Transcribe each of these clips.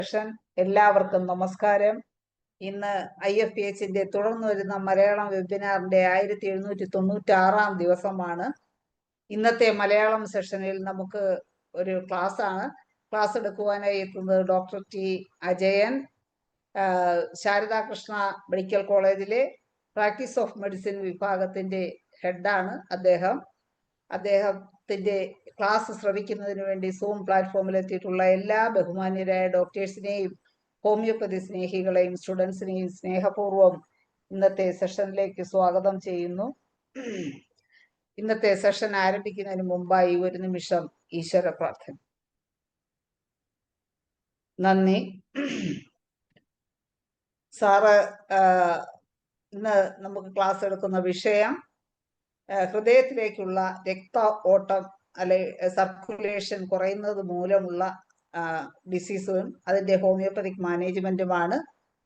Session എല്ലാവർക്കും നമസ്കാരം. ഇന്ന് IFPHന്റെ തുടർന്ന് വരുന്ന മലയാളം വെബിനാറിന്റെ 1796 ദിവസമാണ്. ഇന്നത്തെ മലയാളം സെഷനിൽ നമുക്ക് ഒരു ക്ലാസ് എടുക്കുവാനായി എത്തുന്നത് ഡോക്ടർ ടി അജയൻ, ശാരദാകൃഷ്ണ മെഡിക്കൽ കോളേജിലെ പ്രാക്ടീസ് ഓഫ് മെഡിസിൻ വിഭാഗത്തിന്റെ ഹെഡാണ് അദ്ദേഹത്തിന്റെ ക്ലാസ് ശ്രവിക്കുന്നതിന് വേണ്ടി സൂം പ്ലാറ്റ്ഫോമിൽ എത്തിയിട്ടുള്ള എല്ലാ ബഹുമാന്യരായ ഡോക്ടേഴ്സിനെയും ഹോമിയോപ്പതി സ്നേഹികളെയും സ്റ്റുഡൻസിനെയും സ്നേഹപൂർവ്വം ഇന്നത്തെ സെഷനിലേക്ക് സ്വാഗതം ചെയ്യുന്നു. ഇന്നത്തെ സെഷൻ ആരംഭിക്കുന്നതിന് മുമ്പായി ഒരു നിമിഷം ഈശ്വര പ്രാർത്ഥന. നന്ദി സാറ്. ഇന്ന് നമുക്ക് ക്ലാസ് എടുക്കുന്ന വിഷയം ഹൃദയത്തിലേക്കുള്ള രക്ത ഓട്ടം സർക്കുലേഷൻ കുറയുന്നത് മൂലമുള്ള ഡിസീസും അതിന്റെ ഹോമിയോപ്പതിക് മാനേജ്മെന്റുമാണ്,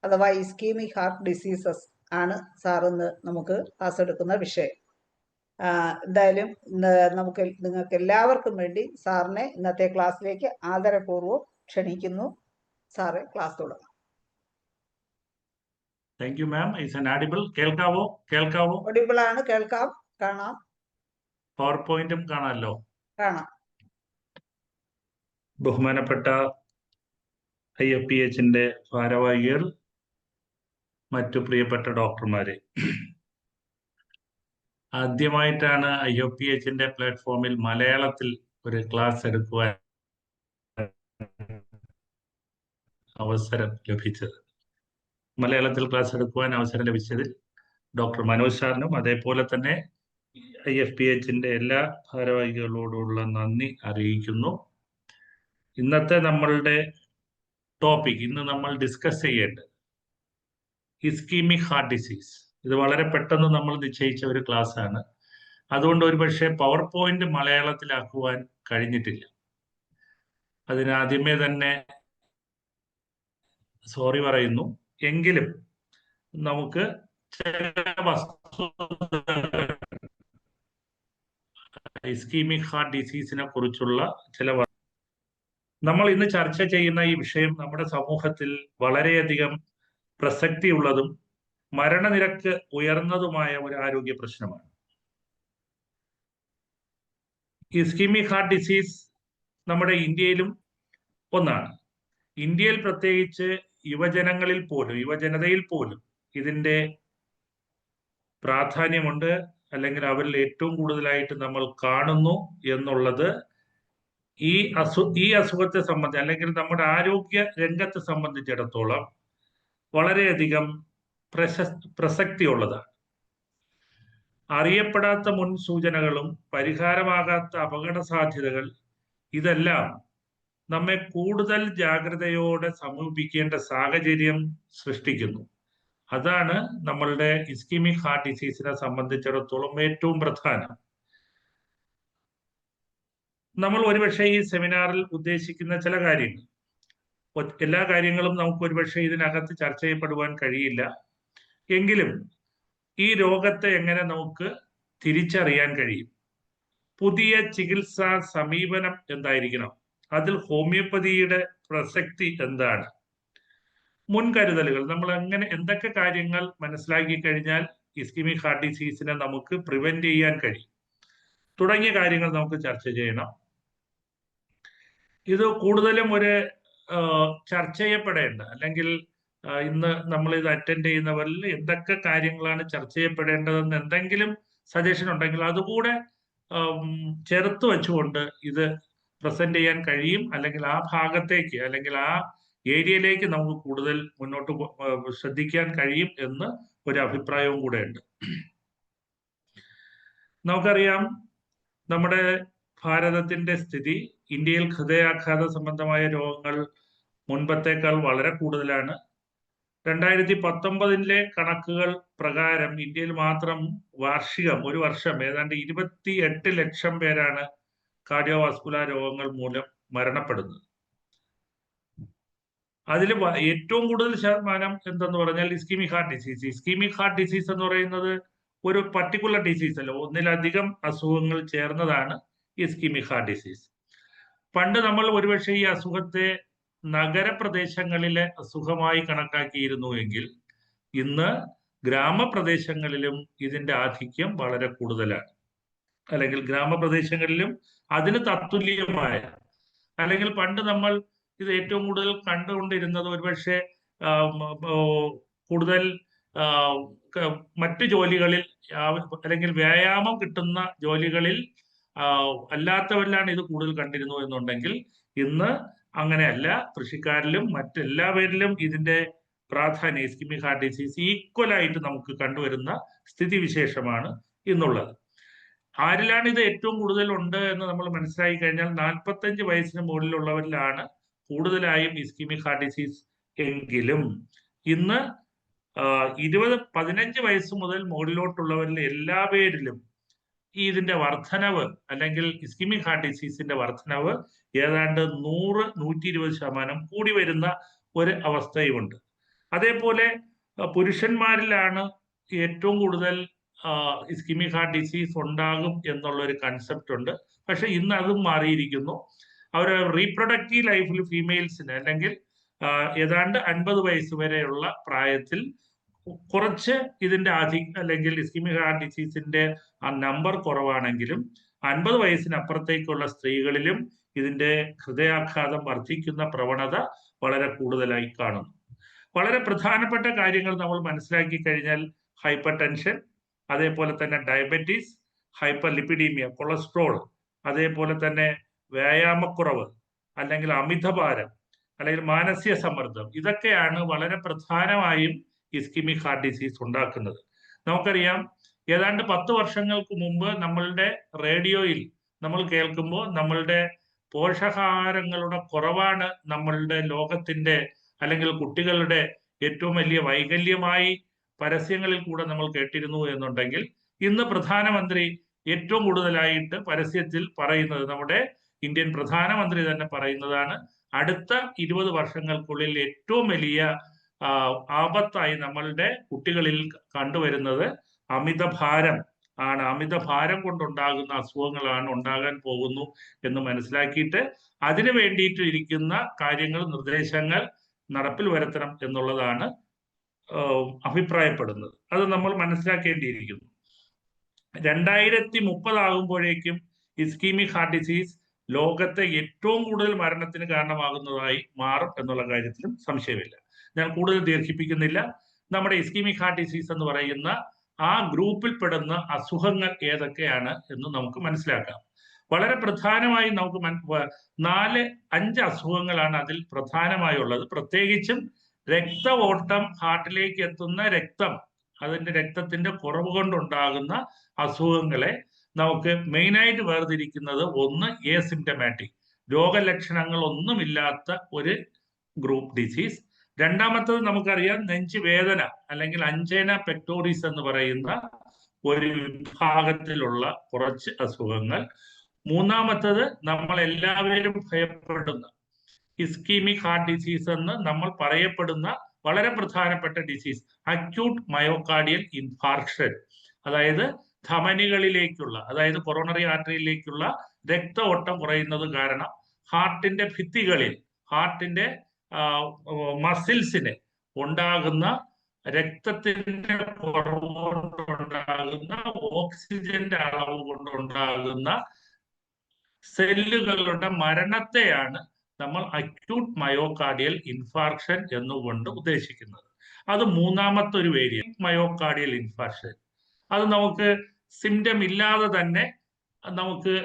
അഥവാ ഇസ്കീമിക് ഹാർട്ട് ഡിസീസസ് ആണ് സാർ ഇന്ന് നമുക്ക് ക്ലാസ് എടുക്കുന്ന വിഷയം. എന്തായാലും നിങ്ങൾക്ക് എല്ലാവർക്കും വേണ്ടി സാറിനെ ഇന്നത്തെ ക്ലാസ്സിലേക്ക് ആദരപൂർവ്വം ക്ഷണിക്കുന്നു. സാറെ, ക്ലാസ് തുടങ്ങാം. Thank you ma'am. Is an audible? കേൾക്കാവോ? ഓഡിബിൾ ആണ്, കേൾക്കാം, കാണാം. പവർ പോയിന്റും കാണാമല്ലോ? കാണാം. ബഹുമാനപ്പെട്ട IFPHന്റെ ഭാരവാഹികൾ, മറ്റു പ്രിയപ്പെട്ട ഡോക്ടർമാരെ, ആദ്യമായിട്ടാണ് IFPHന്റെ പ്ലാറ്റ്ഫോമിൽ മലയാളത്തിൽ ഒരു ക്ലാസ് എടുക്കുവാൻ അവസരം ലഭിച്ചത്. മലയാളത്തിൽ ക്ലാസ് എടുക്കുവാൻ അവസരം ലഭിച്ചതിൽ ഡോക്ടർ മനോജ് സാറിനും അതേപോലെ തന്നെ IFPHന്റെ എല്ലാ ഭാരവാഹികളോടുള്ള നന്ദി അറിയിക്കുന്നു. ഇന്നത്തെ നമ്മളുടെ ടോപ്പിക്, ഇന്ന് നമ്മൾ ഡിസ്കസ് ചെയ്യേണ്ടത് ഇസ്കീമിക് ഹാർട്ട് ഡിസീസ്. ഇത് വളരെ പെട്ടെന്ന് നമ്മൾ നിശ്ചയിച്ച ഒരു ക്ലാസ് ആണ്. അതുകൊണ്ട് ഒരുപക്ഷെ പവർ പോയിന്റ് മലയാളത്തിലാക്കുവാൻ കഴിഞ്ഞിട്ടില്ല. അതിനാദ്യമേ തന്നെ സോറി പറയുന്നു. എങ്കിലും നമുക്ക് ഇസ്കീമിക് ഹാർട്ട് ഡിസീസിനെ കുറിച്ചുള്ള നമ്മൾ ഇന്ന് ചർച്ച ചെയ്യുന്ന ഈ വിഷയം നമ്മുടെ സമൂഹത്തിൽ വളരെയധികം പ്രസക്തിയുള്ളതും മരണനിരക്ക് ഉയർന്നതുമായ ഒരു ആരോഗ്യ പ്രശ്നമാണ്. ഇസ്കീമിക് ഹാർട്ട് ഡിസീസ് നമ്മുടെ ഇന്ത്യയിലും ഒന്നാണ്. ഇന്ത്യയിൽ പ്രത്യേകിച്ച് യുവജനതയിൽ പോലും ഇതിന്റെ പ്രാധാന്യമുണ്ട്, അല്ലെങ്കിൽ അവരിൽ ഏറ്റവും കൂടുതലായിട്ട് നമ്മൾ കാണുന്നു എന്നുള്ളത് ഈ അസുഖത്തെ സംബന്ധിച്ച്, അല്ലെങ്കിൽ നമ്മുടെ ആരോഗ്യ രംഗത്തെ സംബന്ധിച്ചിടത്തോളം വളരെയധികം പ്രസക്തിയുള്ളതാണ്. അറിയപ്പെടാത്ത മുൻസൂചനകളും പരിഹാരമാകാത്ത അപകട സാധ്യതകൾ, ഇതെല്ലാം നമ്മെ കൂടുതൽ ജാഗ്രതയോടെ സമീപിക്കേണ്ട സാഹചര്യം സൃഷ്ടിക്കുന്നു. അതാണ് നമ്മളുടെ ഇസ്കീമിക് ഹാർട്ട് ഡിസീസിനെ സംബന്ധിച്ചിടത്തോളം ഏറ്റവും പ്രധാനം. നമ്മൾ ഒരുപക്ഷെ ഈ സെമിനാറിൽ ഉദ്ദേശിക്കുന്ന ചില കാര്യങ്ങൾ, എല്ലാ കാര്യങ്ങളും നമുക്ക് ഒരുപക്ഷെ ഇതിനകത്ത് ചർച്ച ചെയ്യപ്പെടുവാൻ കഴിയില്ല. എങ്കിലും ഈ രോഗത്തെ എങ്ങനെ നമുക്ക് തിരിച്ചറിയാൻ കഴിയും, പുതിയ ചികിത്സാ സമീപനം എന്തായിരിക്കണം, അതിൽ ഹോമിയോപ്പതിയുടെ പ്രസക്തി എന്താണ്, മുൻകരുതലുകൾ, നമ്മൾ എന്തൊക്കെ കാര്യങ്ങൾ മനസ്സിലാക്കി കഴിഞ്ഞാൽ ഇസ്കീമിക് ഹാർട്ട് ഡിസീസിനെ നമുക്ക് പ്രിവെന്റ് ചെയ്യാൻ കഴിയും, തുടങ്ങിയ കാര്യങ്ങൾ നമുക്ക് ചർച്ച ചെയ്യണം. ഇത് കൂടുതലും ഒരു ചർച്ച ചെയ്യപ്പെടേണ്ട, അല്ലെങ്കിൽ ഇന്ന് നമ്മൾ ഇത് അറ്റൻഡ് ചെയ്യുന്നവരിൽ എന്തൊക്കെ കാര്യങ്ങളാണ് ചർച്ച ചെയ്യപ്പെടേണ്ടതെന്ന് എന്തെങ്കിലും സജഷൻ ഉണ്ടെങ്കിൽ അതുകൂടെ ചേർത്ത് വെച്ചുകൊണ്ട് ഇത് പ്രസന്റ് ചെയ്യാൻ കഴിയും, അല്ലെങ്കിൽ ആ ഭാഗത്തേക്ക്, അല്ലെങ്കിൽ ആ ഏരിയയിലേക്ക് നമുക്ക് കൂടുതൽ മുന്നോട്ട് ശ്രദ്ധിക്കാൻ കഴിയും എന്ന് ഒരു അഭിപ്രായവും കൂടെ ഉണ്ട്. നമുക്കറിയാം, നമ്മുടെ ഭാരതത്തിന്റെ സ്ഥിതി, ഇന്ത്യയിൽ ഹൃദയാഘാത സംബന്ധമായ രോഗങ്ങൾ മുൻപത്തേക്കാൾ വളരെ കൂടുതലാണ്. 2019 കണക്കുകൾ പ്രകാരം ഇന്ത്യയിൽ മാത്രം ഒരു വർഷം ഏതാണ്ട് 28 ലക്ഷം പേരാണ് കാർഡിയോവാസ്കുലർ രോഗങ്ങൾ മൂലം മരണപ്പെടുന്നത്. അതിൽ ഏറ്റവും കൂടുതൽ ശതമാനം എന്തെന്ന് പറഞ്ഞാൽ ischemic heart disease. Ischemic heart disease എന്ന് പറയുന്നത് ഒരു പർട്ടിക്കുലർ ഡിസീസ് അല്ല, ഒന്നിലധികം അസുഖങ്ങൾ ചേർന്നതാണ് ഇസ്കീമിക് ഹാർട്ട് ഡിസീസ്. പണ്ട് നമ്മൾ ഒരുപക്ഷെ ഈ അസുഖത്തെ നഗരപ്രദേശങ്ങളിലെ അസുഖമായി കണക്കാക്കിയിരുന്നുവെങ്കിൽ ഇന്ന് ഗ്രാമപ്രദേശങ്ങളിലും ഇതിന്റെ ആധിക്യം വളരെ കൂടുതലാണ്. അല്ലെങ്കിൽ ഗ്രാമപ്രദേശങ്ങളിലും അതിന് തത്തുല്യമായ, അല്ലെങ്കിൽ പണ്ട് നമ്മൾ ഇത് ഏറ്റവും കൂടുതൽ കണ്ടുകൊണ്ടിരുന്നത് ഒരുപക്ഷെ കൂടുതൽ മറ്റു ജോലികളിൽ അല്ലെങ്കിൽ വ്യായാമം കിട്ടുന്ന ജോലികളിൽ അല്ലാത്തവരിലാണ് ഇത് കൂടുതൽ കണ്ടിരുന്നു എന്നുണ്ടെങ്കിൽ ഇന്ന് അങ്ങനെയല്ല. കൃഷിക്കാരിലും മറ്റെല്ലാവരിലും ഇതിന്റെ പ്രാധാന്യം, ഇസ്കെമിക് ഹാർട്ട് ഡിസീസ് ഈക്വലായിട്ട് നമുക്ക് കണ്ടുവരുന്ന സ്ഥിതിവിശേഷമാണ് ഇന്നുള്ളത്. ആരിലാണ് ഇത് ഏറ്റവും കൂടുതൽ ഉണ്ട് എന്ന് നമ്മൾ മനസ്സിലാക്കി കഴിഞ്ഞാൽ 45 വയസ്സിന് മുകളിലുള്ളവരിലാണ് കൂടുതലായും ഇസ്കെമിക് ഹാർട്ട് ഡിസീസ് എങ്കിലും ഇന്ന് 15 വയസ്സ് മുതൽ മുകളിലോട്ടുള്ളവരിൽ എല്ലാവരിലും ഇതിന്റെ വർധനവ്, അല്ലെങ്കിൽ ഇസ്കെമിക് ഹാർട്ട് ഡിസീസിന്റെ വർധനവ് ഏതാണ്ട് 100-120% കൂടി വരുന്ന ഒരു അവസ്ഥയുമുണ്ട്. അതേപോലെ പുരുഷന്മാരിലാണ് ഏറ്റവും കൂടുതൽ ഇസ്കെമിക് ഹാർട്ട് ഡിസീസ് ഉണ്ടാകും എന്നുള്ള ഒരു കൺസെപ്റ്റ് ഉണ്ട്. പക്ഷെ ഇന്ന് അതും മാറിയിരിക്കുന്നു. അവർ റീപ്രൊഡക്റ്റീവ് ലൈഫിൽ ഫീമെയിൽസിന്, അല്ലെങ്കിൽ ഏതാണ്ട് 50 വയസ്സ് വരെയുള്ള പ്രായത്തിൽ കുറച്ച് ഇതിന്റെ അല്ലെങ്കിൽ ഇസ്കെമിക് ഹാർട്ട് ഡിസീസിന്റെ ആ നമ്പർ കുറവാണെങ്കിലും 50 വയസ്സിനപ്പുറത്തേക്കുള്ള സ്ത്രീകളിലും ഇതിന്റെ ഹൃദയാഘാതം വർദ്ധിക്കുന്ന പ്രവണത വളരെ കൂടുതലായി കാണുന്നു. വളരെ പ്രധാനപ്പെട്ട കാര്യങ്ങൾ നമ്മൾ മനസ്സിലാക്കി കഴിഞ്ഞാൽ ഹൈപ്പർ ടെൻഷൻ, അതേപോലെ തന്നെ ഡയബറ്റീസ്, ഹൈപ്പർ ലിപ്പിഡീമിയ, കൊളസ്ട്രോൾ, അതേപോലെ തന്നെ വ്യായാമക്കുറവ്, അല്ലെങ്കിൽ അമിതഭാരം, അല്ലെങ്കിൽ മാനസിക സമ്മർദ്ദം, ഇതൊക്കെയാണ് വളരെ പ്രധാനമായും ഇസ്കെമിക് ഹാർട്ട് ഡിസീസ് ഉണ്ടാക്കുന്നത്. നമുക്കറിയാം, ഏതാണ്ട് 10 വർഷങ്ങൾക്ക് മുമ്പ് നമ്മളുടെ റേഡിയോയിൽ നമ്മൾ കേൾക്കുമ്പോൾ നമ്മളുടെ പോഷകാഹാരങ്ങളുടെ കുറവാണ് നമ്മളുടെ ലോകത്തിന്റെ, അല്ലെങ്കിൽ കുട്ടികളുടെ ഏറ്റവും വലിയ വൈകല്യമായി പരസ്യങ്ങളിൽ കൂടെ നമ്മൾ കേട്ടിരുന്നു എന്നുണ്ടെങ്കിൽ ഇന്ന് പ്രധാനമന്ത്രി ഏറ്റവും കൂടുതലായിട്ട് പരസ്യത്തിൽ പറയുന്നത്, നമ്മുടെ ഇന്ത്യൻ പ്രധാനമന്ത്രി തന്നെ പറയുന്നതാണ്, അടുത്ത 20 വർഷങ്ങൾക്കുള്ളിൽ ഏറ്റവും വലിയ ആപത്തായി നമ്മളുടെ കുട്ടികളിൽ കണ്ടുവരുന്നത് അമിതഭാരം ആണ്. അമിതഭാരം കൊണ്ടുണ്ടാകുന്ന അസുഖങ്ങളാണ് ഉണ്ടാകാൻ പോകുന്നു എന്ന് മനസ്സിലാക്കിയിട്ട് അതിനു വേണ്ടിയിട്ട് ഇരിക്കുന്ന കാര്യങ്ങൾ, നിർദ്ദേശങ്ങൾ നടപ്പിൽ വരുത്തണം എന്നുള്ളതാണ് അഭിപ്രായപ്പെടുന്നത്. അത് നമ്മൾ മനസ്സിലാക്കേണ്ടിയിരിക്കുന്നു. 2030 ആകുമ്പോഴേക്കും ഇസ്കെമിക് ഹാർട്ട് ഡിസീസ് ലോകത്തെ ഏറ്റവും കൂടുതൽ മരണത്തിന് കാരണമാകുന്നതായി മാറും എന്നുള്ള കാര്യത്തിലും സംശയമില്ല. ഞാൻ കൂടുതൽ ദീർഘിപ്പിക്കുന്നില്ല. നമ്മുടെ ഇസ്കെമിക് ഹാർട്ട് ഡിസീസ് എന്ന് പറയുന്ന ആ ഗ്രൂപ്പിൽ പെടുന്ന അസുഖങ്ങൾ ഏതൊക്കെയാണ് എന്ന് നമുക്ക് മനസ്സിലാക്കാം. വളരെ പ്രധാനമായി നമുക്ക് 4-5 അസുഖങ്ങളാണ് അതിൽ പ്രധാനമായുള്ളത്. പ്രത്യേകിച്ചും രക്ത ഓട്ടം, ഹാർട്ടിലേക്ക് എത്തുന്ന രക്തം, അതിന്റെ രക്തത്തിന്റെ കുറവ് കൊണ്ടുണ്ടാകുന്ന അസുഖങ്ങളെ നമുക്ക് മെയിനായിട്ട് വേർതിരിക്കുന്നത്, ഒന്ന് എസിംപ്റ്റമാറ്റിക്, രോഗലക്ഷണങ്ങൾ ഒന്നുമില്ലാത്ത ഒരു ഗ്രൂപ്പ് ഡിസീസ്. രണ്ടാമത്തത് നമുക്കറിയാം നെഞ്ചുവേദന, അല്ലെങ്കിൽ അഞ്ചേന പെക്ടോറിസ് എന്ന് പറയുന്ന ഒരു വിഭാഗത്തിലുള്ള കുറച്ച് അസുഖങ്ങൾ. മൂന്നാമത്തത് നമ്മൾ എല്ലാവരും ഭയപ്പെടുന്ന ഇസ്കെമിക് ഹാർട്ട് ഡിസീസ് എന്ന് നമ്മൾ പറയപ്പെടുന്ന വളരെ പ്രധാനപ്പെട്ട ഡിസീസ്, അക്യൂട്ട് മയോകാർഡിയൽ ഇൻഫാർക്ഷൻ, അതായത് ധമനികളിലേക്കുള്ള, അതായത് കൊറോണറി ആർട്ടറിയിലേക്കുള്ള രക്ത ഓട്ടം കുറയുന്നത് കാരണം ഹാർട്ടിന്റെ ഭിത്തികളിൽ, ഹാർട്ടിന്റെ മസിൽസിന് ഉണ്ടാകുന്ന രക്തത്തിന്റെ കുറവ് കൊണ്ടുണ്ടാകുന്ന, ഓക്സിജന്റെ അളവ് കൊണ്ടുണ്ടാകുന്ന സെല്ലുകളുടെ മരണത്തെയാണ് നമ്മൾ അക്യൂട്ട് മയോകാർഡിയൽ ഇൻഫാർക്ഷൻ എന്നുകൊണ്ട് ഉദ്ദേശിക്കുന്നത്. അത് മൂന്നാമത്തെ ഒരു വേരിയന്റ്, മയോകാർഡിയൽ ഇൻഫാർക്ഷൻ. അത് നമുക്ക് സിംറ്റം ഇല്ലാതെ തന്നെ നമുക്ക്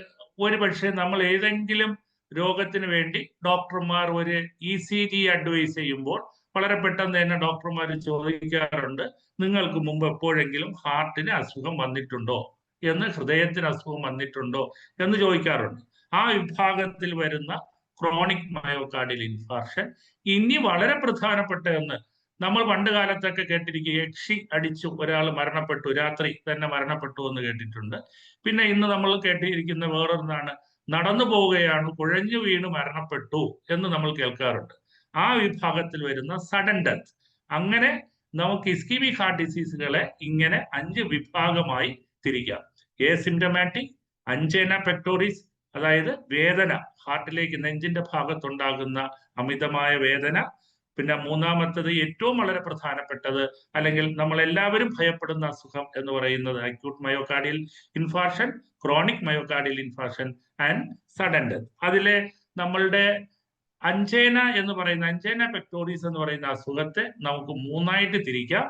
ഒരുപക്ഷെ നമ്മൾ ഏതെങ്കിലും രോഗത്തിന് വേണ്ടി ഡോക്ടർമാർ ഒരു ECG അഡ്വൈസ് ചെയ്യുമ്പോൾ വളരെ പെട്ടെന്ന് തന്നെ ഡോക്ടർമാർ ചോദിക്കാറുണ്ട്, നിങ്ങൾക്ക് മുമ്പ് എപ്പോഴെങ്കിലും ഹാർട്ടിന് അസുഖം വന്നിട്ടുണ്ടോ എന്ന്, ഹൃദയത്തിന് അസുഖം വന്നിട്ടുണ്ടോ എന്ന് ചോദിക്കാറുണ്ട്. ആ വിഭാഗത്തിൽ വരുന്ന ക്രോണിക് മയോകാർഡിയൽ ഇൻഫാർക്ഷൻ. ഇനി വളരെ പ്രധാനപ്പെട്ട ഒന്ന്, നമ്മൾ പണ്ട് കാലത്തൊക്കെ കേട്ടിരിക്കുക, യക്ഷി അടിച്ചു ഒരാൾ മരണപ്പെട്ടു, രാത്രി തന്നെ മരണപ്പെട്ടു എന്ന് കേട്ടിട്ടുണ്ട്. പിന്നെ ഇന്ന് നമ്മൾ കേട്ടിരിക്കുന്ന വേറൊന്നാണ്, നടന്നു പോവുകയാണ് കുഴഞ്ഞു വീണ് മരണപ്പെട്ടു എന്ന് നമ്മൾ കേൾക്കാറുണ്ട്. ആ വിഭാഗത്തിൽ വരുന്ന സഡൻ ഡെത്ത്. അങ്ങനെ നമുക്ക് ഇസ്കെമിക് ഹാർട്ട് ഡിസീസുകളെ ഇങ്ങനെ 5 വിഭാഗമായി തിരിക്കാം. എസിംപ്റ്റമാറ്റിക്, അഞ്ചേന പെക്ടോറിസ്, അതായത് വേദന, ഹാർട്ടിലേക്ക് നെഞ്ചിന്റെ ഭാഗത്തുണ്ടാകുന്ന അമിതമായ വേദന. പിന്നെ മൂന്നാമത്തത് ഏറ്റവും വളരെ പ്രധാനപ്പെട്ടത്, അല്ലെങ്കിൽ നമ്മൾ എല്ലാവരും ഭയപ്പെടുന്ന അസുഖം എന്ന് പറയുന്നത് acute myocardial infarction, chronic myocardial infarction and sudden death. അതിലെ നമ്മളുടെ അഞ്ചേന എന്ന് പറയുന്ന, അഞ്ചേന പെക്ടോറിസ് എന്ന് പറയുന്ന അസുഖത്തെ നമുക്ക് മൂന്നായിട്ട് തിരിക്കാം.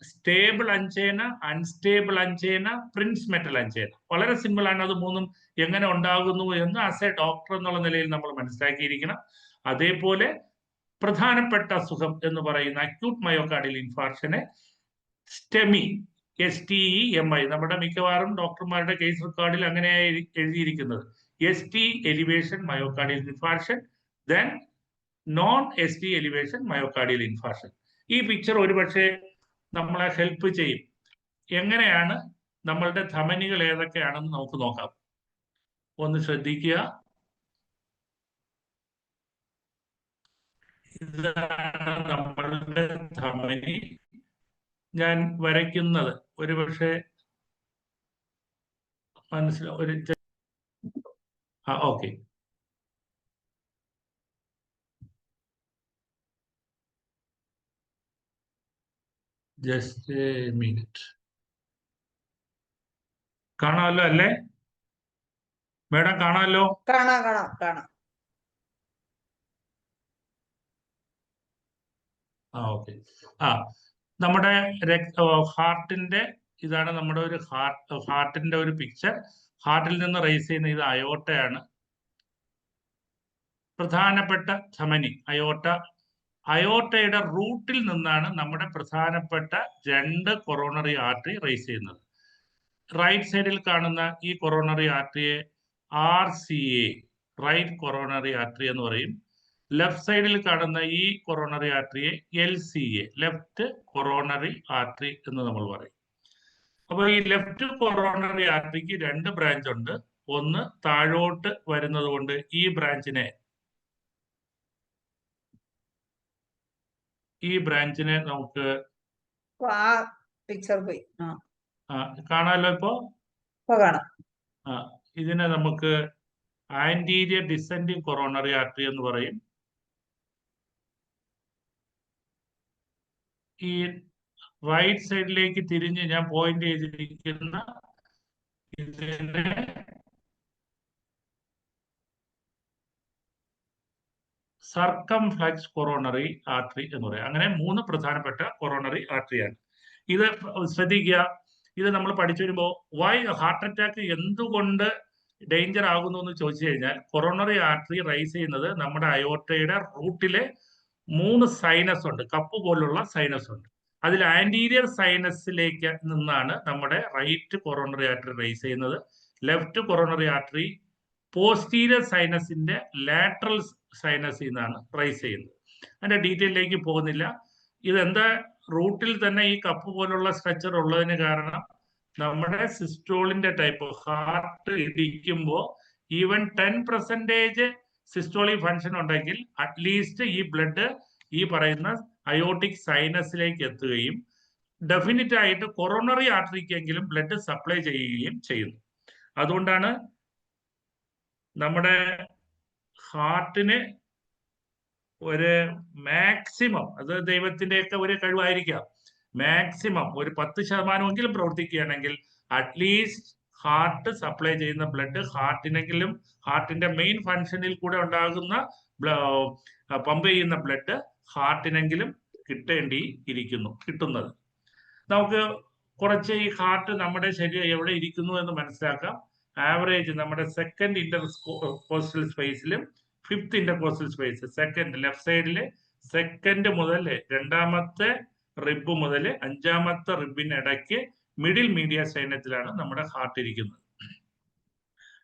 Stable അഞ്ചേന, unstable അഞ്ചേന, Prince metal അഞ്ചേന. വളരെ സിമ്പിൾ ആണ്. അത് മൂന്നും എങ്ങനെ ഉണ്ടാകുന്നു എന്ന് ആസ് എ ഡോക്ടർ എന്നുള്ള നിലയിൽ നമ്മൾ മനസ്സിലാക്കിയിരിക്കണം. അതേപോലെ പ്രധാനപ്പെട്ട അസുഖം എന്ന് പറയുന്ന അക്യൂട്ട് മയോകാർഡിയൽ ഇൻഫാർഷനെ സ്റ്റെമി, STEMI, നമ്മുടെ മിക്കവാറും ഡോക്ടർമാരുടെ കേസ് റെക്കോർഡിൽ അങ്ങനെയായി എഴുതിയിരിക്കുന്നത്. ST elevation myocardial infarction, then non ST elevation myocardial infarction. ഈ പിക്ചർ ഒരുപക്ഷെ നമ്മളെ ഹെൽപ്പ് ചെയ്യും. എങ്ങനെയാണ് നമ്മളുടെ ധമനികൾ ഏതൊക്കെയാണെന്ന് നമുക്ക് നോക്കാം. ഒന്ന് ശ്രദ്ധിക്കുക. ഇതാണ് നമ്മളുടെ ധമനി. ഞാൻ വരയ്ക്കുന്നത് ഒരുപക്ഷെ ഓക്കെ. Just A minute. കാണാമല്ലോ അല്ലേ മേഡം? കാണാമല്ലോ? കാണാം കാണാം കാണാം. ഓക്കെ. നമ്മുടെ ഹാർട്ടിന്റെ ഇതാണ് നമ്മുടെ ഒരു ഹാർട്ടിന്റെ ഒരു പിക്ചർ. ഹാർട്ടിൽ നിന്ന് റേസ് ചെയ്യുന്ന ഇത് അയോട്ടയാണ്. പ്രധാനപ്പെട്ട ധമനി അയോട്ട. അയോട്ടയുടെ റൂട്ടിൽ നിന്നാണ് നമ്മുടെ പ്രധാനപ്പെട്ട രണ്ട് കൊറോണറി ആർട്ടറി റേസ് ചെയ്യുന്നത്. റൈറ്റ് സൈഡിൽ കാണുന്ന ഈ കൊറോണറി ആർട്ടറിയെ RCA, റൈറ്റ് കൊറോണറി ആർട്ടറി എന്ന് പറയും. ലെഫ്റ്റ് സൈഡിൽ കാണുന്ന ഈ കൊറോണറി ആർട്ടറിയെ LCA, ലെഫ്റ്റ് കൊറോണറി ആർട്ടറി എന്ന് നമ്മൾ പറയും. അപ്പൊ ഈ ലെഫ്റ്റ് കൊറോണറി ആർട്ടറിക്ക് രണ്ട് ബ്രാഞ്ച് ഉണ്ട്. ഒന്ന് താഴോട്ട് വരുന്നത് കൊണ്ട് ഈ ബ്രാഞ്ചിനെ നമുക്ക് കാണാമല്ലോ. ഇപ്പോ ഇതിനെ നമുക്ക് ആന്റീരിയർ ഡിസെൻഡിങ് കൊറോണറി ആർട്ടറി എന്ന് പറയും. ഈ റൈറ്റ് സൈഡിലേക്ക് തിരിഞ്ഞ് ഞാൻ പോയിന്റ് ചെയ്തിരിക്കുന്ന ഇതിനെ സർക്കംഫ്ലക്സ് കൊറോണറി ആർട്ടറി എന്ന് പറയും. അങ്ങനെ മൂന്ന് പ്രധാനപ്പെട്ട കൊറോണറി ആർട്ടറിയാണ്. ഇത് ശ്രദ്ധിക്കുക. ഇത് നമ്മൾ പഠിച്ചു വരുമ്പോൾ ഹാർട്ട് അറ്റാക്ക് എന്തുകൊണ്ട് ഡേഞ്ചർ ആകുന്നു എന്ന് ചോദിച്ചു കഴിഞ്ഞാൽ, കൊറോണറി ആർട്ടറി റൈസ് ചെയ്യുന്നത് നമ്മുടെ അയോർട്ടയുടെ റൂട്ടിലെ 3 സൈനസ് ഉണ്ട്, കപ്പ് പോലുള്ള സൈനസ് ഉണ്ട്. അതിൽ ആന്റീരിയർ സൈനസിലേക്ക് നിന്നാണ് നമ്മുടെ റൈറ്റ് കൊറോണറി ആർട്ടറി റൈസ് ചെയ്യുന്നത്. ലെഫ്റ്റ് കൊറോണറി ആർട്ടറി പോസ്റ്റീരിയർ സൈനസിന്റെ ലാറ്ററൽ സൈനസിൽ നിന്നാണ് റൈസ് ചെയ്യുന്നത്. അതിന്റെ ഡീറ്റെയിലേക്ക് പോകുന്നില്ല. ഇതെന്താ, റൂട്ടിൽ തന്നെ ഈ കപ്പ് പോലുള്ള സ്ട്രക്ചർ ഉള്ളതിന് കാരണം നമ്മുടെ സിസ്റ്റോളിന്റെ ടൈപ്പ്, ഹാർട്ട് ഇടിക്കുമ്പോൾ ഈവൻ 10% സിസ്റ്റോളിക് ഫങ്ഷൻ ഉണ്ടെങ്കിൽ അറ്റ്ലീസ്റ്റ് ഈ ബ്ലഡ് ഈ പറയുന്ന അയോട്ടിക് സൈനസിലേക്ക് എത്തുകയും ഡെഫിനറ്റ് ആയിട്ട് കൊറോണറി ആർട്ടറിക്കെങ്കിലും ബ്ലഡ് സപ്ലൈ ചെയ്യുകയും ചെയ്യുന്നു. അതുകൊണ്ടാണ് നമ്മുടെ ഹാർട്ടിന് ഒരു മാക്സിമം, അത് ദൈവത്തിന്റെയൊക്കെ ഒരു കഴിവായിരിക്കാം, മാക്സിമം ഒരു 10% പ്രവർത്തിക്കുകയാണെങ്കിൽ അറ്റ്ലീസ്റ്റ് ഹാർട്ട് സപ്ലൈ ചെയ്യുന്ന ബ്ലഡ് ഹാർട്ടിനെങ്കിലും, ഹാർട്ടിന്റെ മെയിൻ ഫങ്ഷനിൽ കൂടെ ഉണ്ടാകുന്ന പമ്പ് ചെയ്യുന്ന ബ്ലഡ് ഹാർട്ടിനെങ്കിലും കിട്ടുന്നത്. നമുക്ക് കുറച്ച് ഈ ഹാർട്ട് നമ്മുടെ ശരീരം എവിടെ ഇരിക്കുന്നു എന്ന് മനസ്സിലാക്കാം. ആവറേജ് നമ്മുടെ സെക്കൻഡ് ഇന്റർകോസ്റ്റൽ സ്പേസിലും fifth intercostal space, second left സൈഡിലെ സെക്കൻഡ് മുതൽ രണ്ടാമത്തെ റിബ് മുതൽ 5ാമത്തെ റിബിനിടയ്ക്ക് മിഡിൽ മീഡിയ സൈനത്തിലാണ് നമ്മുടെ ഹാർട്ട് ഇരിക്കുന്നത്.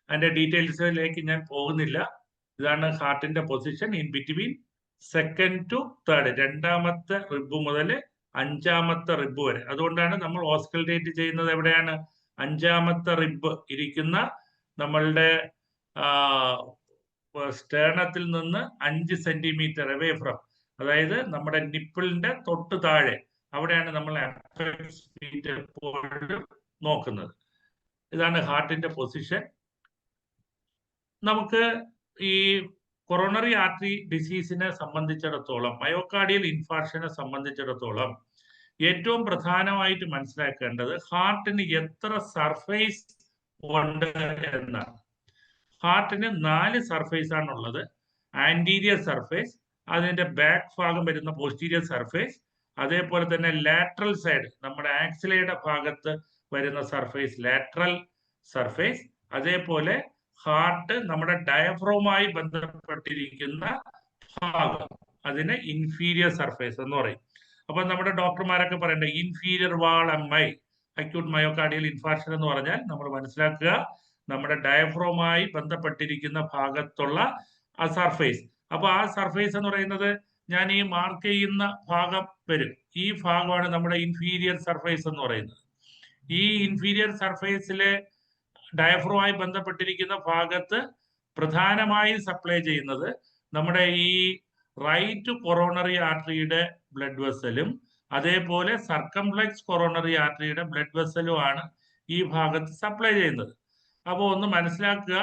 അതിന്റെ ഡീറ്റെയിൽസിലേക്ക് ഞാൻ പോകുന്നില്ല. ഇതാണ് ഹാർട്ടിന്റെ position in between second to third, 2ാമത്തെ റിബ് മുതൽ 5ാമത്തെ റിബ് വരെ. അതുകൊണ്ടാണ് നമ്മൾ ഓസ്കൽറ്റേറ്റ് ചെയ്യുന്നത് എവിടെയാണ്? 5ാമത്തെ റിബ് ഇരിക്കുന്ന നമ്മളുടെ സ്റ്റേർണത്തിൽ നിന്ന് 5 സെന്റിമീറ്റർ അവേ ഫ്രം, അതായത് നമ്മുടെ നിപ്പിളിന്റെ തൊട്ട് താഴെ, അവിടെയാണ് നമ്മൾ അപ്പെക്സ് ഫീറ്റ് എപ്പോഴും നോക്കുന്നത്. ഇതാണ് ഹാർട്ടിന്റെ പൊസിഷൻ. നമുക്ക് ഈ കൊറോണറി ആർട്ടറി ഡിസീസിനെ സംബന്ധിച്ചിടത്തോളം, മയോകാർഡിയൽ ഇൻഫാർക്ഷനെ സംബന്ധിച്ചിടത്തോളം ഏറ്റവും പ്രധാനമായിട്ട് മനസ്സിലാക്കേണ്ടത് ഹാർട്ടിന് എത്ര സർഫേസ് ഉണ്ട് എന്നാണ്. ഹാർട്ടിന് 4 സർഫേസ് ആണുള്ളത്. ആന്റീരിയർ സർഫേസ്, അതിന്റെ ബാക്ക് ഭാഗം വരുന്ന പോസ്റ്റീരിയർ സർഫേസ്, അതേപോലെ തന്നെ ലാറ്ററൽ സൈഡ് നമ്മുടെ ആക്സിലയുടെ ഭാഗത്ത് വരുന്ന സർഫേസ് ലാറ്ററൽ സർഫേസ്, അതേപോലെ ഹാർട്ട് നമ്മുടെ ഡയഫ്രോമായി ബന്ധപ്പെട്ടിരിക്കുന്ന ഭാഗം അതിന് ഇൻഫീരിയർ സർഫേസ് എന്ന് പറയും. അപ്പൊ നമ്മുടെ ഡോക്ടർമാരൊക്കെ പറയണ്ടേ ഇൻഫീരിയർ വാൾ MI, അക്യൂട്ട് മയോകാർഡിയൽ ഇൻഫാർക്ഷൻ എന്ന് പറഞ്ഞാൽ നമ്മൾ മനസ്സിലാക്കുക നമ്മുടെ ഡയഫ്രോമായി ബന്ധപ്പെട്ടിരിക്കുന്ന ഭാഗത്തുള്ള ആ സർഫേസ്. അപ്പൊ ആ സർഫേസ് എന്ന് പറയുന്നത് ഞാൻ ഈ മാർക്ക് ചെയ്യുന്ന ഭാഗം വരും. ഈ ഭാഗമാണ് നമ്മുടെ ഇൻഫീരിയർ സർഫേസ് എന്ന് പറയുന്നത്. ഈ ഇൻഫീരിയർ സർഫേസിലെ ഡയഫ്രോമായി ബന്ധപ്പെട്ടിരിക്കുന്ന ഭാഗത്ത് പ്രധാനമായും സപ്ലൈ ചെയ്യുന്നത് നമ്മുടെ ഈ റൈറ്റ് കൊറോണറി ആർട്ടറിയുടെ ബ്ലഡ് വെസലും അതേപോലെ സർക്കംഫ്ലെക്സ് കൊറോണറി ആർട്ടറിയുടെ ബ്ലഡ് വെസലും ആണ് ഈ ഭാഗത്ത് സപ്ലൈ ചെയ്യുന്നത്. അപ്പോൾ ഒന്ന് മനസ്സിലാക്കുക,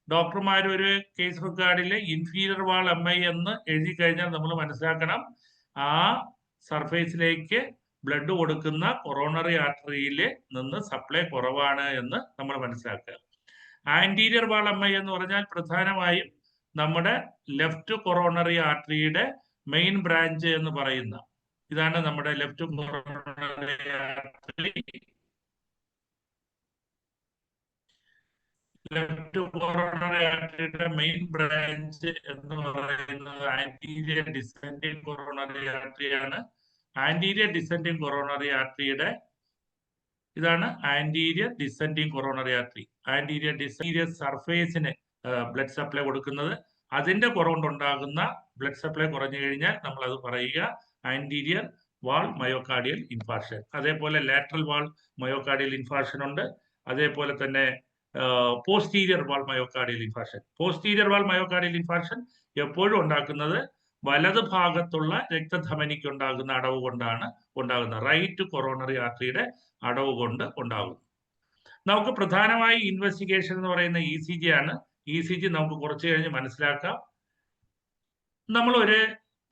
ഡോക്ടർമാർ ഒരു കേസ് റെക്കോർഡിൽ ഇൻഫീരിയർ വാൾ MI എന്ന് എഴുതി കഴിഞ്ഞാൽ നമ്മൾ മനസ്സിലാക്കണം ആ സർഫേസിലേക്ക് ബ്ലഡ് കൊടുക്കുന്ന കൊറോണറി ആർട്ടറിയിൽ നിന്ന് സപ്ലൈ കുറവാണ് എന്ന് നമ്മൾ മനസ്സിലാക്കുക. ആന്റീരിയർ വാൾ MI എന്ന് പറഞ്ഞാൽ പ്രധാനമായും നമ്മുടെ ലെഫ്റ്റ് കൊറോണറി ആർട്ടറിയുടെ മെയിൻ ബ്രാഞ്ച് എന്ന് പറയുന്ന ഇതാണ് നമ്മുടെ left coronary artery. Left coronary ആർട്ടറിയുടെ മെയിൻ ബ്രാഞ്ച് എന്ന് പറയുന്നത് ആന്റീരിയർ ഡിസെൻഡിങ് കൊറോണറി ആർട്ടറിയാണ്. ആന്റീരിയർ ഡിസെൻഡിങ് കൊറോണറി ആർട്ടറിയുടെ ഇതാണ് anterior descending coronary artery. Anterior സർഫേസിന് ബ്ലഡ് സപ്ലൈ കൊടുക്കുന്നത്. അതിന്റെ കുറവുണ്ടാകുന്ന ബ്ലഡ് സപ്ലൈ കുറഞ്ഞു കഴിഞ്ഞാൽ നമ്മൾ അത് പറയുക ആന്റീരിയർ വാൾ മയോകാർഡിയൽ ഇൻഫാർക്ഷൻ. അതേപോലെ ലാറ്ററൽ വാൾ മയോകാർഡിയൽ ഇൻഫാർക്ഷൻ ഉണ്ട്. അതേപോലെ തന്നെ പോസ്റ്റീരിയർ വാൾ മയോകാർഡിയൽ ഇൻഫാർക്ഷൻ. പോസ്റ്റീരിയർ വാൾ മയോകാർഡിയൽ ഇൻഫാർക്ഷൻ എപ്പോഴും ഉണ്ടാക്കുന്നത് വലത് ഭാഗത്തുള്ള രക്തധമനിക്ക് ഉണ്ടാകുന്ന അടവ് കൊണ്ടാണ് ഉണ്ടാകുന്നത്. റൈറ്റ് കൊറോണറി ആർട്ടറിയുടെ അടവ് കൊണ്ട് ഉണ്ടാകുന്നു. നമുക്ക് പ്രധാനമായി ഇൻവെസ്റ്റിഗേഷൻ എന്ന് പറയുന്ന ECG ആണ്. ECG നമുക്ക് കുറച്ച് കഴിഞ്ഞ് മനസ്സിലാക്കാം. നമ്മളൊരു